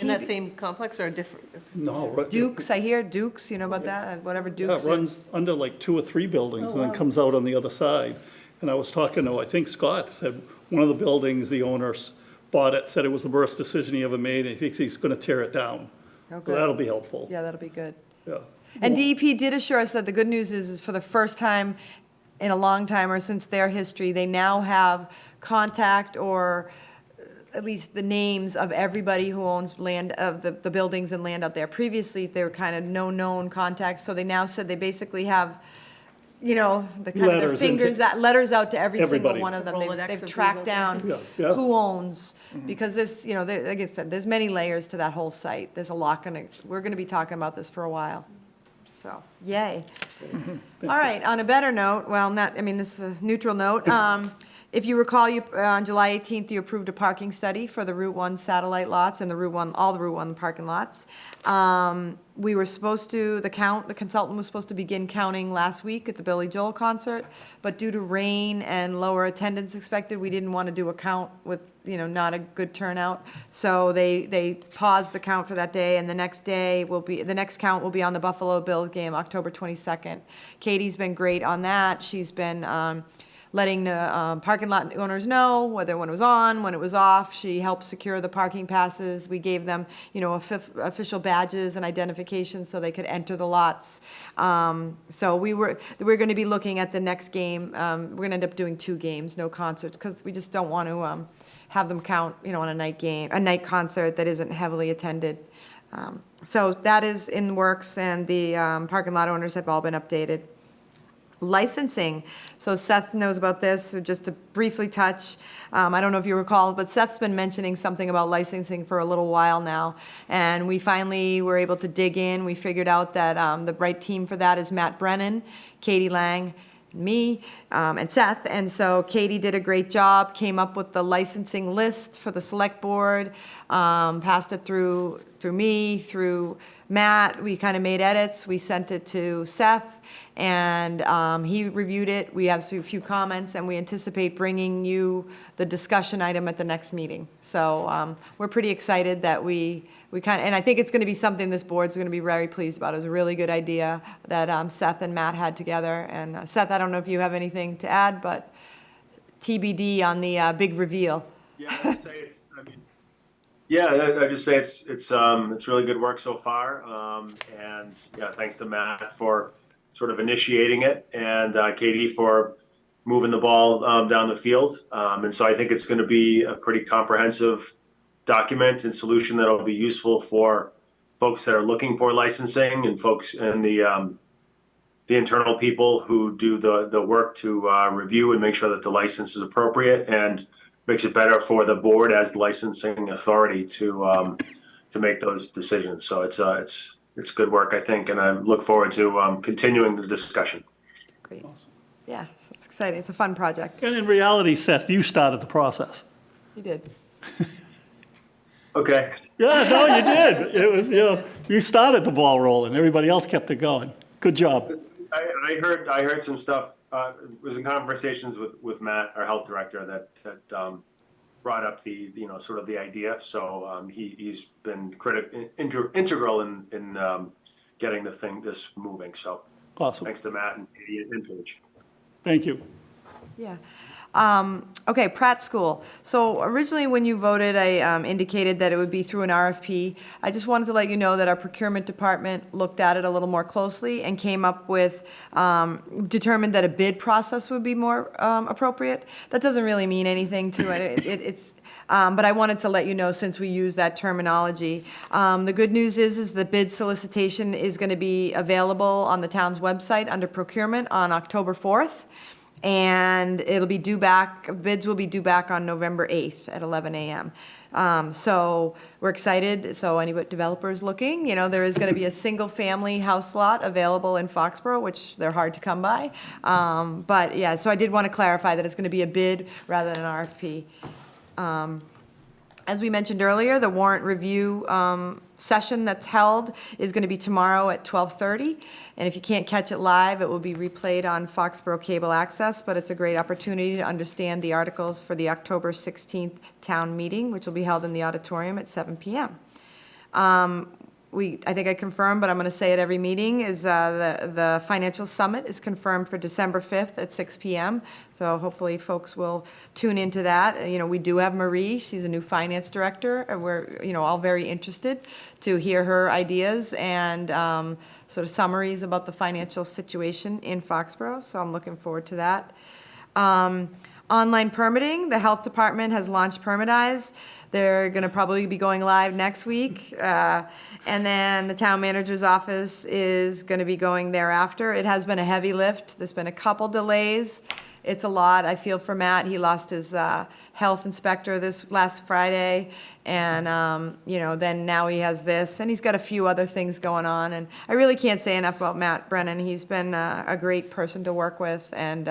Speaker 10: In that same complex or a different?
Speaker 1: No. right-
Speaker 6: Dukes, I hear Dukes, about that, whatever
Speaker 1: Yeah,
Speaker 6: Dukes
Speaker 1: it
Speaker 6: is.
Speaker 1: runs under like 2 or 3 buildings and then
Speaker 10: wow.
Speaker 1: comes out on the other side. And I was talking to, I think Scott said, one of the buildings, the owners bought it, said it was the worst decision he ever made, and he thinks he's gonna tear it down.
Speaker 6: Oh,
Speaker 1: So
Speaker 6: good.
Speaker 1: that'll be helpful.
Speaker 6: Yeah, that'll be good.
Speaker 1: Yeah.
Speaker 6: And DEP did assure us that the good news is for the first time in a long time, or since their history, they now have contact or at least the names of everybody who owns land, of the buildings and land out there. Previously, they were kind of no known contacts, so they now said they basically have, the kind of their
Speaker 1: Letters
Speaker 6: fingers,
Speaker 1: into
Speaker 6: letters out to every single
Speaker 1: everybody.
Speaker 6: one of them.
Speaker 10: Rolodex
Speaker 6: They've
Speaker 10: of
Speaker 6: tracked
Speaker 10: who's
Speaker 6: down
Speaker 1: Yeah, yeah.
Speaker 6: who owns, because this, like I said, there's many layers to that whole site. There's a lot we're gonna be talking about this for a while. So, yay. All right, on a better note, well, this is a neutral note. If you recall, on July 18th, you approved a parking study for the Route 1 satellite lots and all the Route 1 parking lots. We were supposed to, the consultant was supposed to begin counting last week at the Billy Joel concert, but due to rain and lower attendance expected, we didn't want to do a count with, not a good turnout. So they paused the count for that day, and the next count will be on the Buffalo Bills game, October 22nd. Katie's been great on that. She's been letting the parking lot owners know whether when it was on, when it was off. She helped secure the parking passes. We gave them, official badges and identification so they could enter the lots. So we're going to be looking at the next game. We're going to end up doing 2 games, no concert, because we just don't want to have them count, on a night concert that isn't heavily attended. So that is in works, and the parking lot owners have all been updated. Licensing. So Seth knows about this, so just to briefly touch, I don't know if you recall, but Seth's been mentioning something about licensing for a little while now, and we finally were able to dig in. We figured out that the right team for that is Matt Brennan, Katie Lang, me, and Seth. And so Katie did a great job, came up with the licensing list for the select board, passed it through me, through Matt. We kind of made edits. We sent it to Seth, and he reviewed it. We have a few comments, and we anticipate bringing you the discussion item at the next meeting. So we're pretty excited that we and I think it's going to be something this board's going to be very pleased about. It was a really good idea that Seth and Matt had together. And Seth, I don't know if you have anything to add, but TBD on the big reveal.
Speaker 11: Yeah, I'd say I just say it's really good work so far, and yeah, thanks to Matt for sort of initiating it, and Katie for moving the ball down the field, and so I think it's going to be a pretty comprehensive document and solution that will be useful for folks that are looking for licensing and folks and the internal people who do the work to review and make sure that the license is appropriate, and makes it better for the board as the licensing authority to make those decisions. So it's good work, I think, and I look forward to continuing the discussion.
Speaker 6: Great. Yeah, it's exciting. It's a fun project.
Speaker 1: And in reality, Seth, you started the process.
Speaker 6: You did.
Speaker 11: Okay.
Speaker 1: Yeah, no, you did. It was, you started the ball rolling. Everybody else kept it going. Good job.
Speaker 11: I heard some stuff. Was in conversations with Matt, our health director, that brought up the sort of the idea. So he's been integral in getting this moving. So
Speaker 1: Awesome.
Speaker 11: Thanks to Matt and Katie and Paige.
Speaker 1: Thank you.
Speaker 6: Yeah. Okay, Pratt School. So originally when you voted, I indicated that it would be through an RFP. I just wanted to let you know that our procurement department looked at it a little more closely and came up with, determined that a bid process would be more appropriate. That doesn't really mean anything to it. But I wanted to let you know since we use that terminology. The good news is the bid solicitation is going to be available on the town's website under procurement on October 4th. And it'll be due back, bids will be due back on November 8th at 11 a.m. So we're excited. So any developers looking, there is going to be a single-family house lot available in Foxborough, which they're hard to come by. But yeah, so I did want to clarify that it's going to be a bid rather than an RFP. As we mentioned earlier, the warrant review session that's held is going to be tomorrow at 12:30. And if you can't catch it live, it will be replayed on Foxborough Cable Access, but it's a great opportunity to understand the articles for the October 16th town meeting, which will be held in the auditorium at 7 p.m. I think I confirmed, but I'm going to say at every meeting, is the financial summit is confirmed for December 5th at 6 p.m. So hopefully folks will tune into that. We do have Marie. She's a new finance director, and we're all very interested to hear her ideas and sort of summaries about the financial situation in Foxborough. So I'm looking forward to that. Online permitting, the health department has launched Permitize. They're going to probably be going live next week. And then the town manager's office is going to be going thereafter. It has been a heavy lift. There's been a couple delays. It's a lot. I feel for Matt. He lost his health inspector this last Friday. And, then now he has this. And he's got a few other things going on. And I really can't say enough about Matt Brennan. He's been a great person to work with. And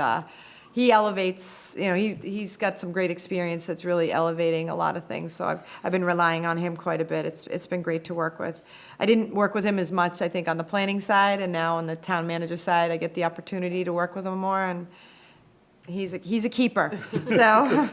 Speaker 6: he elevates, he's got some great experience that's really elevating a lot of things. So I've been relying on him quite a bit. It's been great to work with. I didn't work with him as much, I think, on the planning side, and now on the town manager side, I get the opportunity to work with him more, and he's a keeper. So,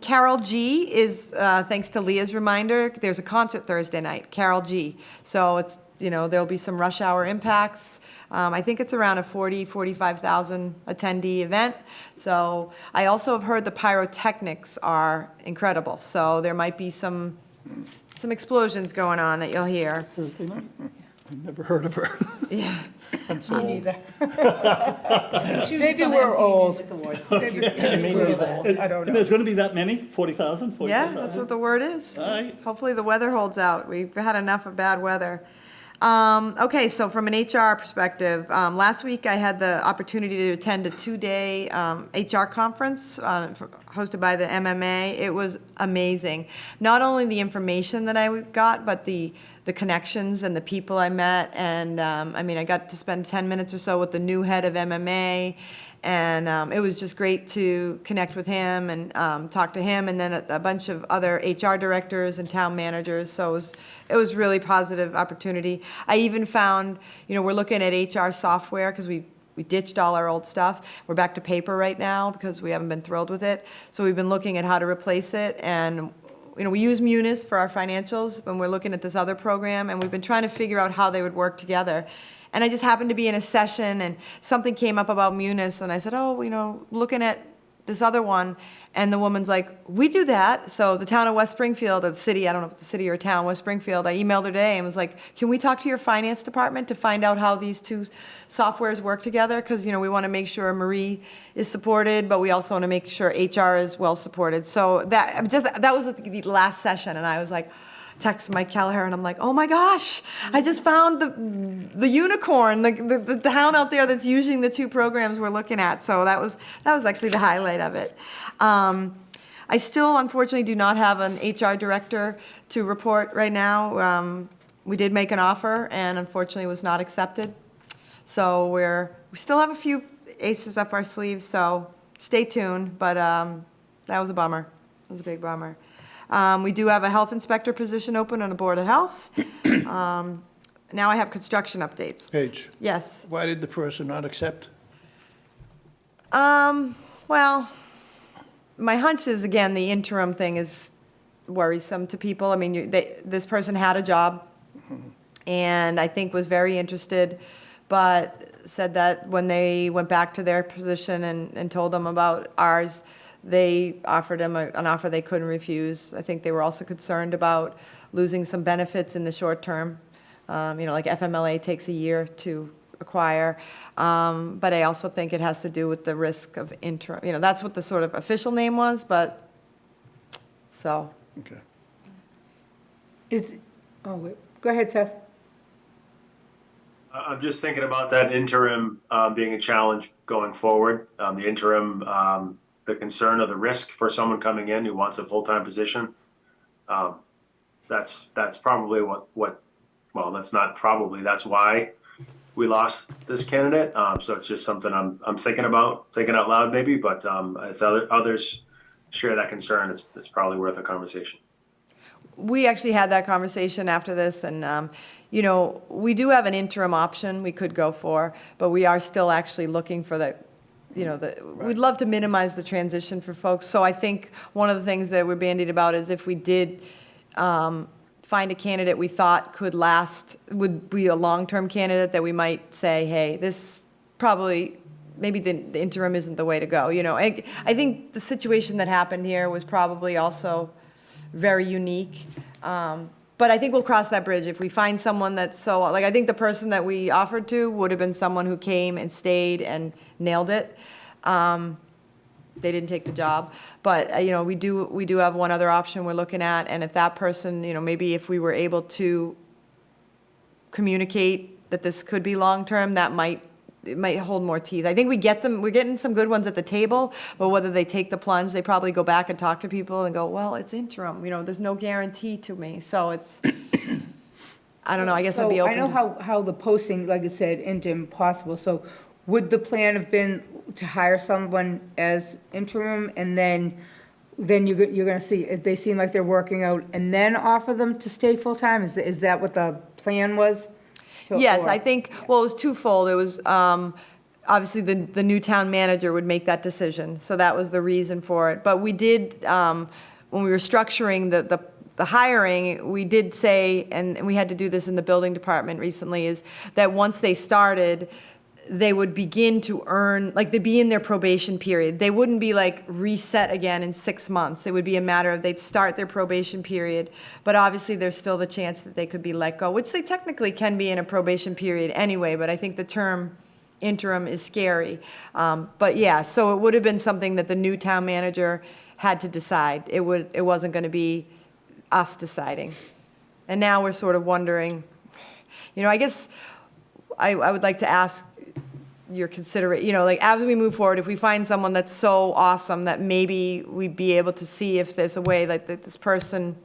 Speaker 6: Carol G is, thanks to Leah's reminder, there's a concert Thursday night, Carol G. So it's, there'll be some rush hour impacts. I think it's around a 45,000 attendee event. So I also have heard the pyrotechnics are incredible. So there might be some explosions going on that you'll hear.
Speaker 1: Thursday night? I've never heard of her.
Speaker 6: Yeah.
Speaker 1: I'm so old.
Speaker 7: Maybe we're old. Maybe we're old. I don't
Speaker 1: And
Speaker 7: know.
Speaker 1: there's going to be that many? 40,000?
Speaker 6: Yeah, that's what the word is.
Speaker 1: All right.
Speaker 6: Hopefully the weather holds out. We've had enough of bad weather. Okay, so from an HR perspective, last week I had the opportunity to attend a 2-day HR conference hosted by the MMA. It was amazing. Not only the information that I got, but the connections and the people I met. And I got to spend 10 minutes or so with the new head of MMA. And it was just great to connect with him and talk to him, and then a bunch of other HR directors and town managers. So it was really positive opportunity. I even found, we're looking at HR software because we ditched all our old stuff. We're back to paper right now because we haven't been thrilled with it. So we've been looking at how to replace it, and we use Munis for our financials, and we're looking at this other program, and we've been trying to figure out how they would work together. And I just happened to be in a session, and something came up about Munis, and I said, looking at this other one, and the woman's like, we do that. So the town of West Springfield, or the city, I don't know if it's the city or town, West Springfield, I emailed her today and was like, can we talk to your finance department to find out how these two softwares work together? Because, we want to make sure Marie is supported, but we also want to make sure HR is well supported. So that was the last session, and I was like, text Mike Kelleher, and I'm like, oh my gosh, I just found the unicorn, the town out there that's using the two programs we're looking at. So that was actually the highlight of it. I still, unfortunately, do not have an HR director to report right now. We did make an offer, and unfortunately was not accepted. So we still have a few aces up our sleeves, so stay tuned, but that was a bummer. It was a big bummer. We do have a health inspector position open on the Board of Health. Now I have construction updates.
Speaker 8: Paige,
Speaker 6: Yes.
Speaker 8: why did the person not accept?
Speaker 6: Well, my hunch is, again, the interim thing is worrisome to people. This person had a job and I think was very interested, but said that when they went back to their position and told them about ours, they offered him an offer they couldn't refuse. I think they were also concerned about losing some benefits in the short term. Like FMLA takes a year to acquire. But I also think it has to do with the risk of interim. That's what the sort of official name was, but so.
Speaker 8: Okay.
Speaker 7: Go ahead, Seth.
Speaker 11: I'm just thinking about that interim being a challenge going forward. The interim, the concern of the risk for someone coming in who wants a full-time position. That's probably that's not probably, that's why we lost this candidate. So it's just something I'm thinking out loud maybe, but if others share that concern, it's probably worth a conversation.
Speaker 6: We actually had that conversation after this, and we do have an interim option we could go for, but we are still actually looking for we'd love to minimize the transition for folks. So I think one of the things that we're bandied about is if we did find a candidate we thought could last, would be a long-term candidate, that we might say, hey, this probably, maybe the interim isn't the way to go. I think the situation that happened here was probably also very unique. But I think we'll cross that bridge if we find someone that's I think the person that we offered to would have been someone who came and stayed and nailed it. They didn't take the job, but we do have one other option we're looking at, and if that person, maybe if we were able to communicate that this could be long-term, it might hold more teeth. I think we're getting some good ones at the table, but whether they take the plunge, they probably go back and talk to people and go, well, it's interim, there's no guarantee to me, so it's, I don't know, I guess I'd be open.
Speaker 7: I know how the posting, like I said, into impossible, so would the plan have been to hire someone as interim, and then you're gonna see, if they seem like they're working out, and then offer them to stay full-time? Is that what the plan was?
Speaker 6: Yes,
Speaker 7: Or-
Speaker 6: I think, well, it was twofold. It was, obviously, the new town manager would make that decision, so that was the reason for it. But we did, when we were structuring the hiring, we did say, and we had to do this in the building department recently, is that once they started, they would begin to earn, like, they'd be in their probation period. They wouldn't be like reset again in 6 months. It would be a matter of they'd start their probation period, but obviously there's still the chance that they could be let go, which they technically can be in a probation period anyway, but I think the term interim is scary. But yeah, so it would have been something that the new town manager had to decide. It wasn't going to be us deciding. And now we're sort of wondering, I guess I would like to ask your consideration, like, as we move forward, if we find someone that's so awesome that maybe we'd be able to see if there's a way like that this person,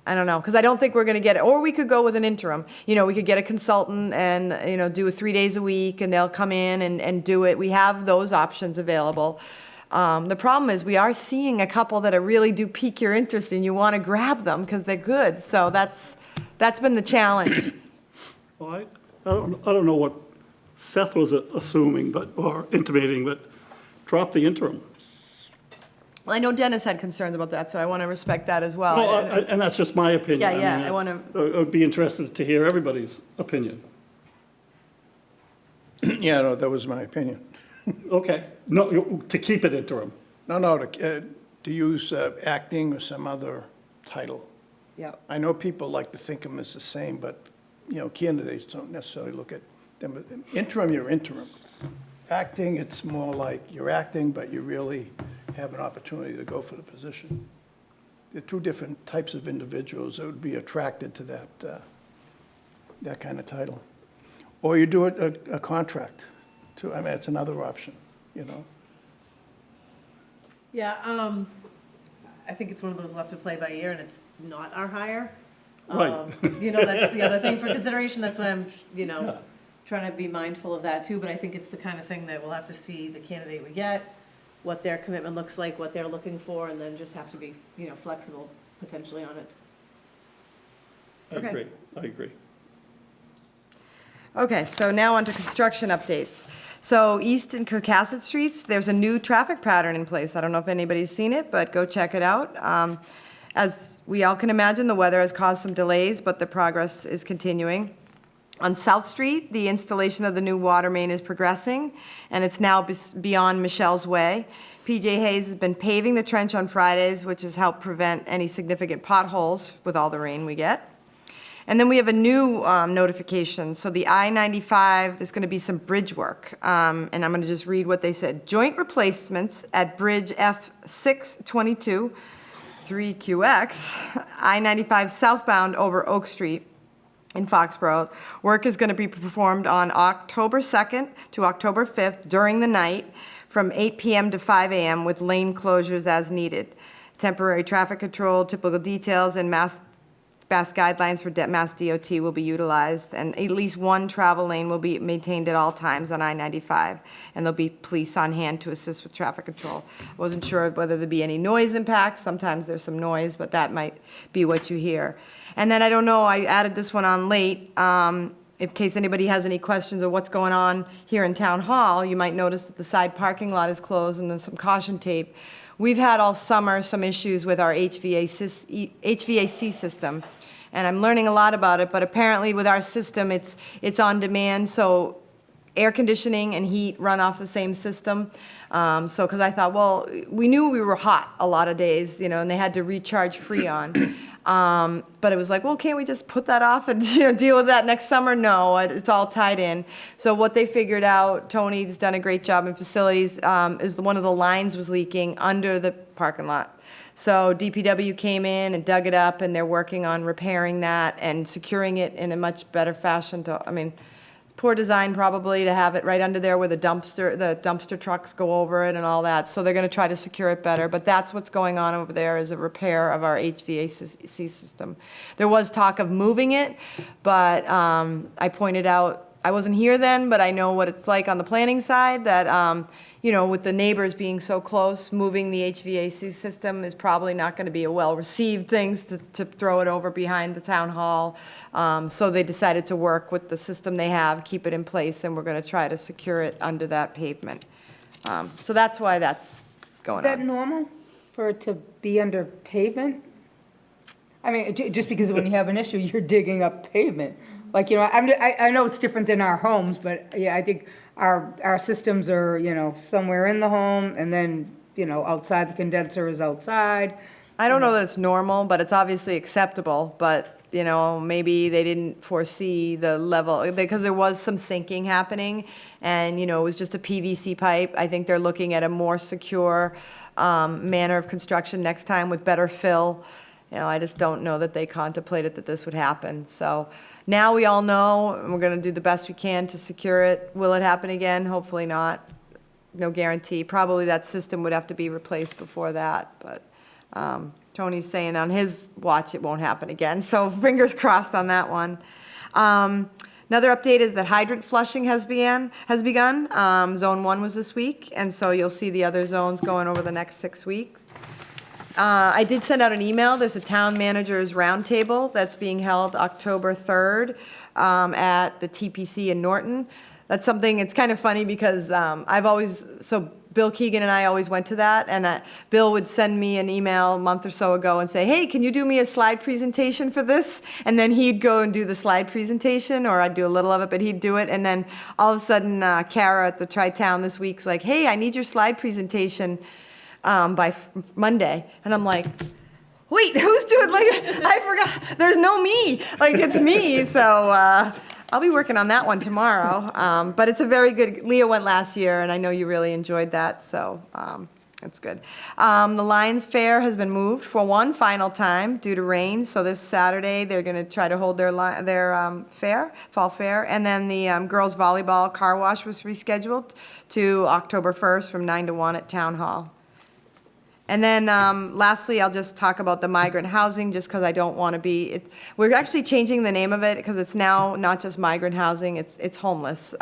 Speaker 6: I don't know, because I don't think we're going to get it. Or we could go with an interim. We could get a consultant and, do it 3 days a week, and they'll come in and do it. We have those options available. The problem is we are seeing a couple that really do pique your interest, and you want to grab them because they're good. So that's been the challenge.
Speaker 1: Well, I don't know what Seth was assuming, or intimating, but drop the interim.
Speaker 6: Well, I know Dennis had concerns about that, so I want to respect that as well.
Speaker 1: No, and that's just my opinion.
Speaker 6: Yeah,
Speaker 1: mean,
Speaker 6: I want to.
Speaker 1: I would be interested to hear everybody's opinion.
Speaker 8: Yeah, no, that was my opinion.
Speaker 1: Okay, no, to keep it interim.
Speaker 8: No, to use acting or some other title.
Speaker 6: Yeah.
Speaker 8: I know people like to think of them as the same, but, candidates don't necessarily look at them. Interim, you're interim. Acting, it's more like you're acting, but you really have an opportunity to go for the position. There are two different types of individuals that would be attracted to that kind of title. Or you do it a contract, too. I mean, it's another option,
Speaker 10: Yeah, I think it's one of those left to play by ear, and it's not our hire.
Speaker 1: Right.
Speaker 10: That's the other thing for consideration. That's why I'm, trying to be mindful of that too. But I think it's the kind of thing that we'll have to see the candidate we get, what their commitment looks like, what they're looking for, and then just have to be, flexible potentially on it.
Speaker 1: I agree.
Speaker 6: Okay, so now on to construction updates. So East and Cohasset Streets, there's a new traffic pattern in place. I don't know if anybody's seen it, but go check it out. As we all can imagine, the weather has caused some delays, but the progress is continuing. On South Street, the installation of the new water main is progressing, and it's now beyond Michelle's Way. PJ Hayes has been paving the trench on Fridays, which has helped prevent any significant potholes with all the rain we get. And then we have a new notification. So the I-95, there's going to be some bridge work. And I'm going to just read what they said. Joint replacements at Bridge F622, 3QX, I-95 southbound over Oak Street in Foxborough. Work is going to be performed on October 2nd to October 5th during the night from 8 p.m. to 5 a.m. with lane closures as needed. Temporary traffic control, typical details, and mass guidelines for Mass DOT will be utilized, and at least one travel lane will be maintained at all times on I-95, and there'll be police on hand to assist with traffic control. Wasn't sure whether there'd be any noise impacts. Sometimes there's some noise, but that might be what you hear. And then I don't know, I added this one on late. In case anybody has any questions of what's going on here in Town Hall, you might notice that the side parking lot is closed and there's some caution tape. We've had all summer some issues with our HVAC system, and I'm learning a lot about it, but apparently with our system, it's on demand, so air conditioning and heat run off the same system. Because I thought, well, we knew we were hot a lot of days, and they had to recharge Freon. But it was like, well, can't we just put that off and deal with that next summer? No, it's all tied in. So what they figured out, Tony's done a great job in facilities, is one of the lines was leaking under the parking lot. So DPW came in and dug it up, and they're working on repairing that and securing it in a much better fashion. Poor design probably to have it right under there where the dumpster trucks go over it and all that. So they're going to try to secure it better. But that's what's going on over there, is a repair of our HVAC system. There was talk of moving it, but I pointed out I wasn't here then, but I know what it's like on the planning side, that, with the neighbors being so close, moving the HVAC system is probably not going to be a well-received thing to throw it over behind the town hall. So they decided to work with the system they have, keep it in place, and we're going to try to secure it under that pavement. So that's why that's going
Speaker 7: Is that
Speaker 6: on.
Speaker 7: normal for it to be under pavement? I mean, just because when you have an issue, you're digging up pavement. Like, I know it's different than our homes, but yeah, I think our systems are, somewhere in the home, and then, outside, the condenser is outside.
Speaker 6: I don't know that it's normal, but it's obviously acceptable, but, maybe they didn't foresee the level, because there was some sinking happening, and, it was just a PVC pipe. I think they're looking at a more secure manner of construction next time with better fill. I just don't know that they contemplated that this would happen. So now we all know, and we're going to do the best we can to secure it. Will it happen again? Hopefully not. No guarantee. Probably that system would have to be replaced before that, but Tony's saying on his watch it won't happen again, so fingers crossed on that one. Another update is that hydrant flushing has begun. Zone 1 was this week, and so you'll see the other zones going over the next 6 weeks. I did send out an email. There's a town managers roundtable that's being held October 3rd at the TPC in Norton. That's something, it's kind of funny because Bill Keegan and I always went to that, and Bill would send me an email a month or so ago and say, hey, can you do me a slide presentation for this? And then he'd go and do the slide presentation, or I'd do a little of it, but he'd do it. And then all of a sudden, Kara at the Tri-Town this week's like, hey, I need your slide presentation by Monday. And I'm like, wait, who's doing, I forgot, there's no me, it's me. So I'll be working on that one tomorrow. But it's a very good, Leah went last year, and I know you really enjoyed that, so it's good. The Lions Fair has been moved for one final time due to rain, so this Saturday they're going to try to hold their fair, fall fair, and then the girls volleyball car wash was rescheduled to October 1st from 9 to 1 at Town Hall. And then lastly, I'll just talk about the migrant housing, just because I don't want to be, we're actually changing the name of it because it's now not just migrant housing, it's homeless.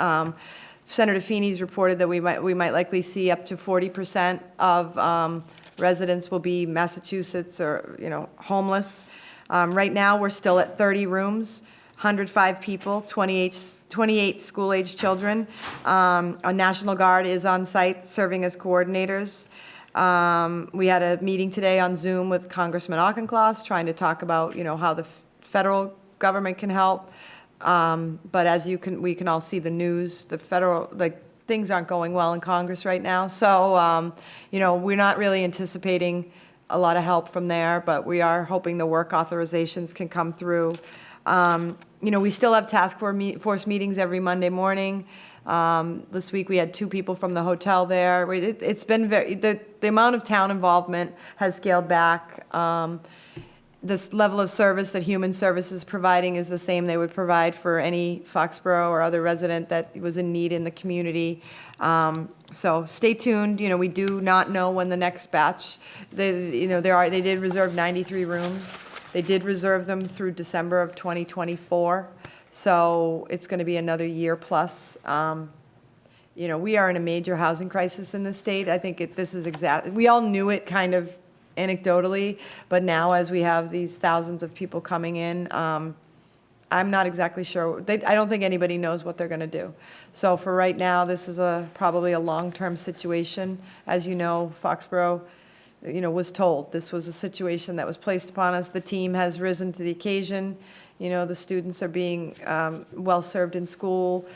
Speaker 6: Senator Feeney's reported that we might likely see up to 40% of residents will be Massachusetts or, homeless. Right now, we're still at 30 rooms, 105 people, 28 school-age children. A National Guard is on site serving as coordinators. We had a meeting today on Zoom with Congressman Auchincloss trying to talk about, how the federal government can help. But as we can all see the news, the federal, things aren't going well in Congress right now. So, we're not really anticipating a lot of help from there, but we are hoping the work authorizations can come through. We still have task force meetings every Monday morning. This week we had 2 people from the hotel there. It's been the amount of town involvement has scaled back. This level of service that Human Services is providing is the same they would provide for any Foxborough or other resident that was in need in the community. So stay tuned. We do not know when the next batch. They did reserve 93 rooms. They did reserve them through December of 2024. So it's going to be another year plus. We are in a major housing crisis in the state. I think this is we all knew it kind of anecdotally, but now as we have these thousands of people coming in, I'm not exactly sure. I don't think anybody knows what they're going to do. So for right now, this is probably a long-term situation. As you know, Foxborough, was told this was a situation that was placed upon us. The team has risen to the occasion. The students are being well-served in school.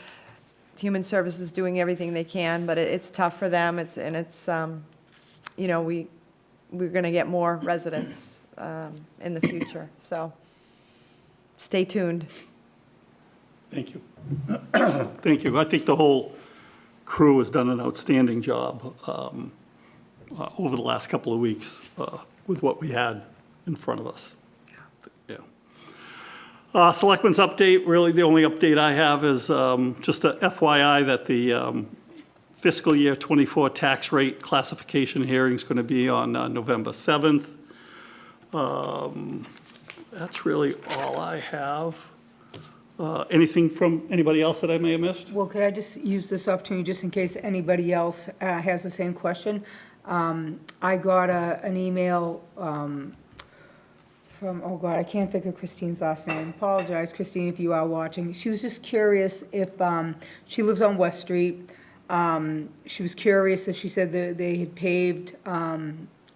Speaker 6: Human Services is doing everything they can, but it's tough for them. We're going to get more residents in the future. So stay tuned.
Speaker 1: Thank you. Thank you. I think the whole crew has done an outstanding job over the last couple of weeks with what we had in front of us. Yeah. Selectmen's update, really the only update I have is just a FYI that the fiscal year 24 tax rate classification hearing is going to be on November 7th. That's really all I have. Anything from anybody else that I may have missed?
Speaker 7: Well, could I just use this opportunity, just in case anybody else has the same question? I got an email from, oh God, I can't think of Christine's last name. Apologize, Christine, if you are watching. She was just curious if, she lives on West Street. She was curious if she said that they had paved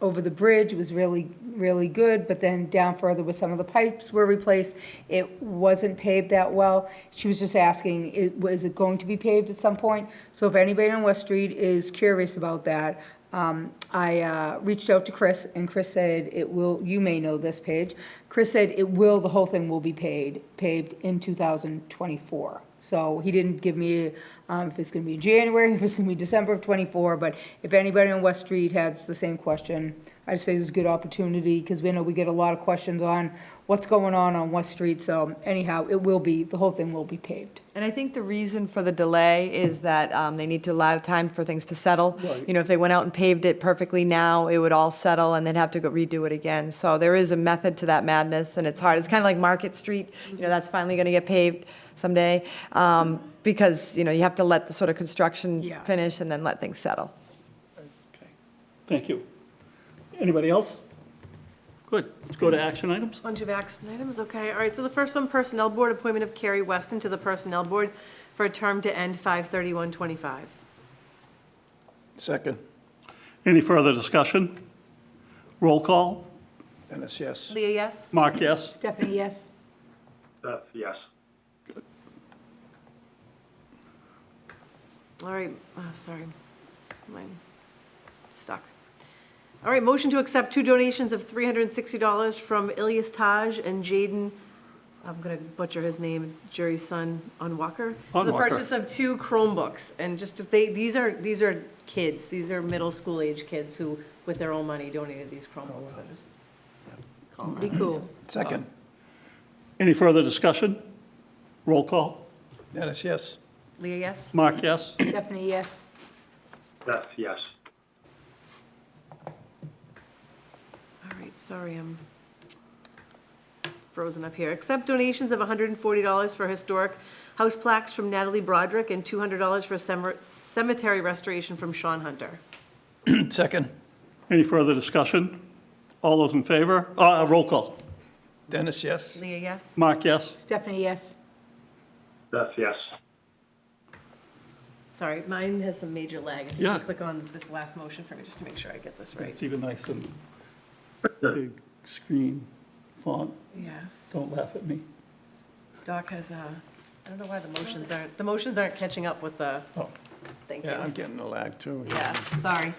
Speaker 7: over the bridge. It was really, really good, but then down further where some of the pipes were replaced, it wasn't paved that well. She was just asking, is it going to be paved at some point? So if anybody on West Street is curious about that, I reached out to Chris, and Chris said it will, you may know this, Paige. Chris said it will, the whole thing will be paved in 2024. So he didn't give me if it's going to be January, if it's going to be December of '24, but if anybody on West Street has the same question, I just think it's a good opportunity, because we know we get a lot of questions on what's going on West Street. So anyhow, it will be, the whole thing will be paved.
Speaker 6: And I think the reason for the delay is that they need to allow time for things to settle.
Speaker 1: Right.
Speaker 6: You know, if they went out and paved it perfectly now, it would all settle and they'd have to go redo it again. So there is a method to that madness, and it's hard. It's kind of like Market Street, you know, that's finally going to get paved someday, because, you know, you have to let the sort of construction
Speaker 7: Yeah.
Speaker 6: finish and then let things settle.
Speaker 1: Okay. Thank you. Anybody else? Good. Let's go to action items.
Speaker 10: Bunch of action items, okay. All right, so the first one, Personnel Board, appointment of Carrie Weston to the Personnel Board for a term to end 5/31/25.
Speaker 8: Second.
Speaker 1: Any further discussion? Roll call.
Speaker 8: Dennis, yes.
Speaker 10: Leah, yes?
Speaker 1: Mark, yes?
Speaker 7: Stephanie, yes?
Speaker 11: Beth, yes.
Speaker 10: All right, sorry, mine stuck. All right, motion to accept 2 donations of $360 from Ilyas Taj and Jaden, I'm gonna butcher his name, Jerry's son, Onwalker. For the
Speaker 1: Onwalker.
Speaker 10: purchase of 2 Chromebooks, and these are kids, these are middle school age kids who, with their own money, donated these Chromebooks. I just call them
Speaker 7: Be cool.
Speaker 8: Second.
Speaker 1: Any further discussion? Roll call.
Speaker 8: Dennis, yes.
Speaker 10: Leah, yes?
Speaker 1: Mark, yes?
Speaker 7: Stephanie, yes?
Speaker 11: Beth, yes.
Speaker 10: All right, sorry, I'm frozen up here. Accept donations of $140 for historic house plaques from Natalie Broderick and $200 for cemetery restoration from Sean Hunter.
Speaker 8: Second.
Speaker 1: Any further discussion? All those in favor? Roll call.
Speaker 8: Dennis, yes.
Speaker 10: Leah, yes?
Speaker 1: Mark, yes?
Speaker 7: Stephanie, yes?
Speaker 11: Beth, yes.
Speaker 10: Sorry, mine has some major lag. If you
Speaker 1: Yeah.
Speaker 10: could click on this last motion for me, just to make sure I get this right.
Speaker 1: It's even nice and big screen font.
Speaker 10: Yes.
Speaker 1: Don't laugh at me.
Speaker 10: Doc has, I don't know why the motions aren't catching up with the,
Speaker 1: Oh.
Speaker 10: thank you.
Speaker 8: Yeah, I'm getting a lag too.
Speaker 10: Yeah, sorry.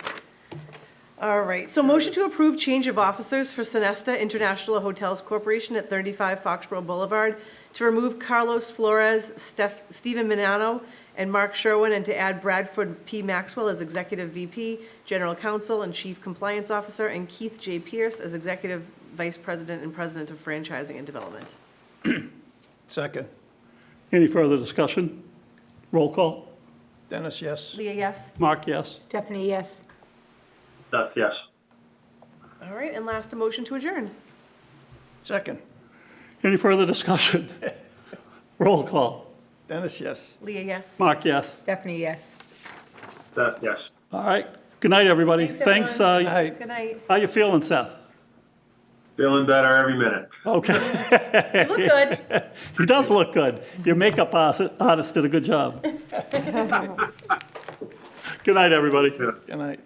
Speaker 10: All right, so motion to approve change of officers for Sonesta International Hotels Corporation at 35 Foxborough Boulevard to remove Carlos Flores, Stephen Minano, and Mark Sherwin, and to add Bradford P. Maxwell as Executive VP, General Counsel, and Chief Compliance Officer, and Keith J. Pierce as Executive Vice President and President of Franchising and Development.
Speaker 8: Second.
Speaker 1: Any further discussion? Roll call.
Speaker 8: Dennis, yes.
Speaker 10: Leah, yes?
Speaker 1: Mark, yes?
Speaker 7: Stephanie, yes?
Speaker 11: Beth, yes.
Speaker 10: All right, and last, a motion to adjourn.
Speaker 8: Second.
Speaker 1: Any further discussion? Roll call.
Speaker 8: Dennis, yes.
Speaker 10: Leah, yes?
Speaker 1: Mark, yes?
Speaker 7: Stephanie, yes?
Speaker 11: Beth, yes.
Speaker 1: All right. Good night, everybody. Thanks.
Speaker 8: Good night.
Speaker 10: Good night.
Speaker 1: How you feeling, Seth?
Speaker 11: Feeling better every minute.
Speaker 1: Okay.
Speaker 10: You look good.
Speaker 1: He does look good. Your makeup artist did a good job. Good night, everybody.
Speaker 8: Good night.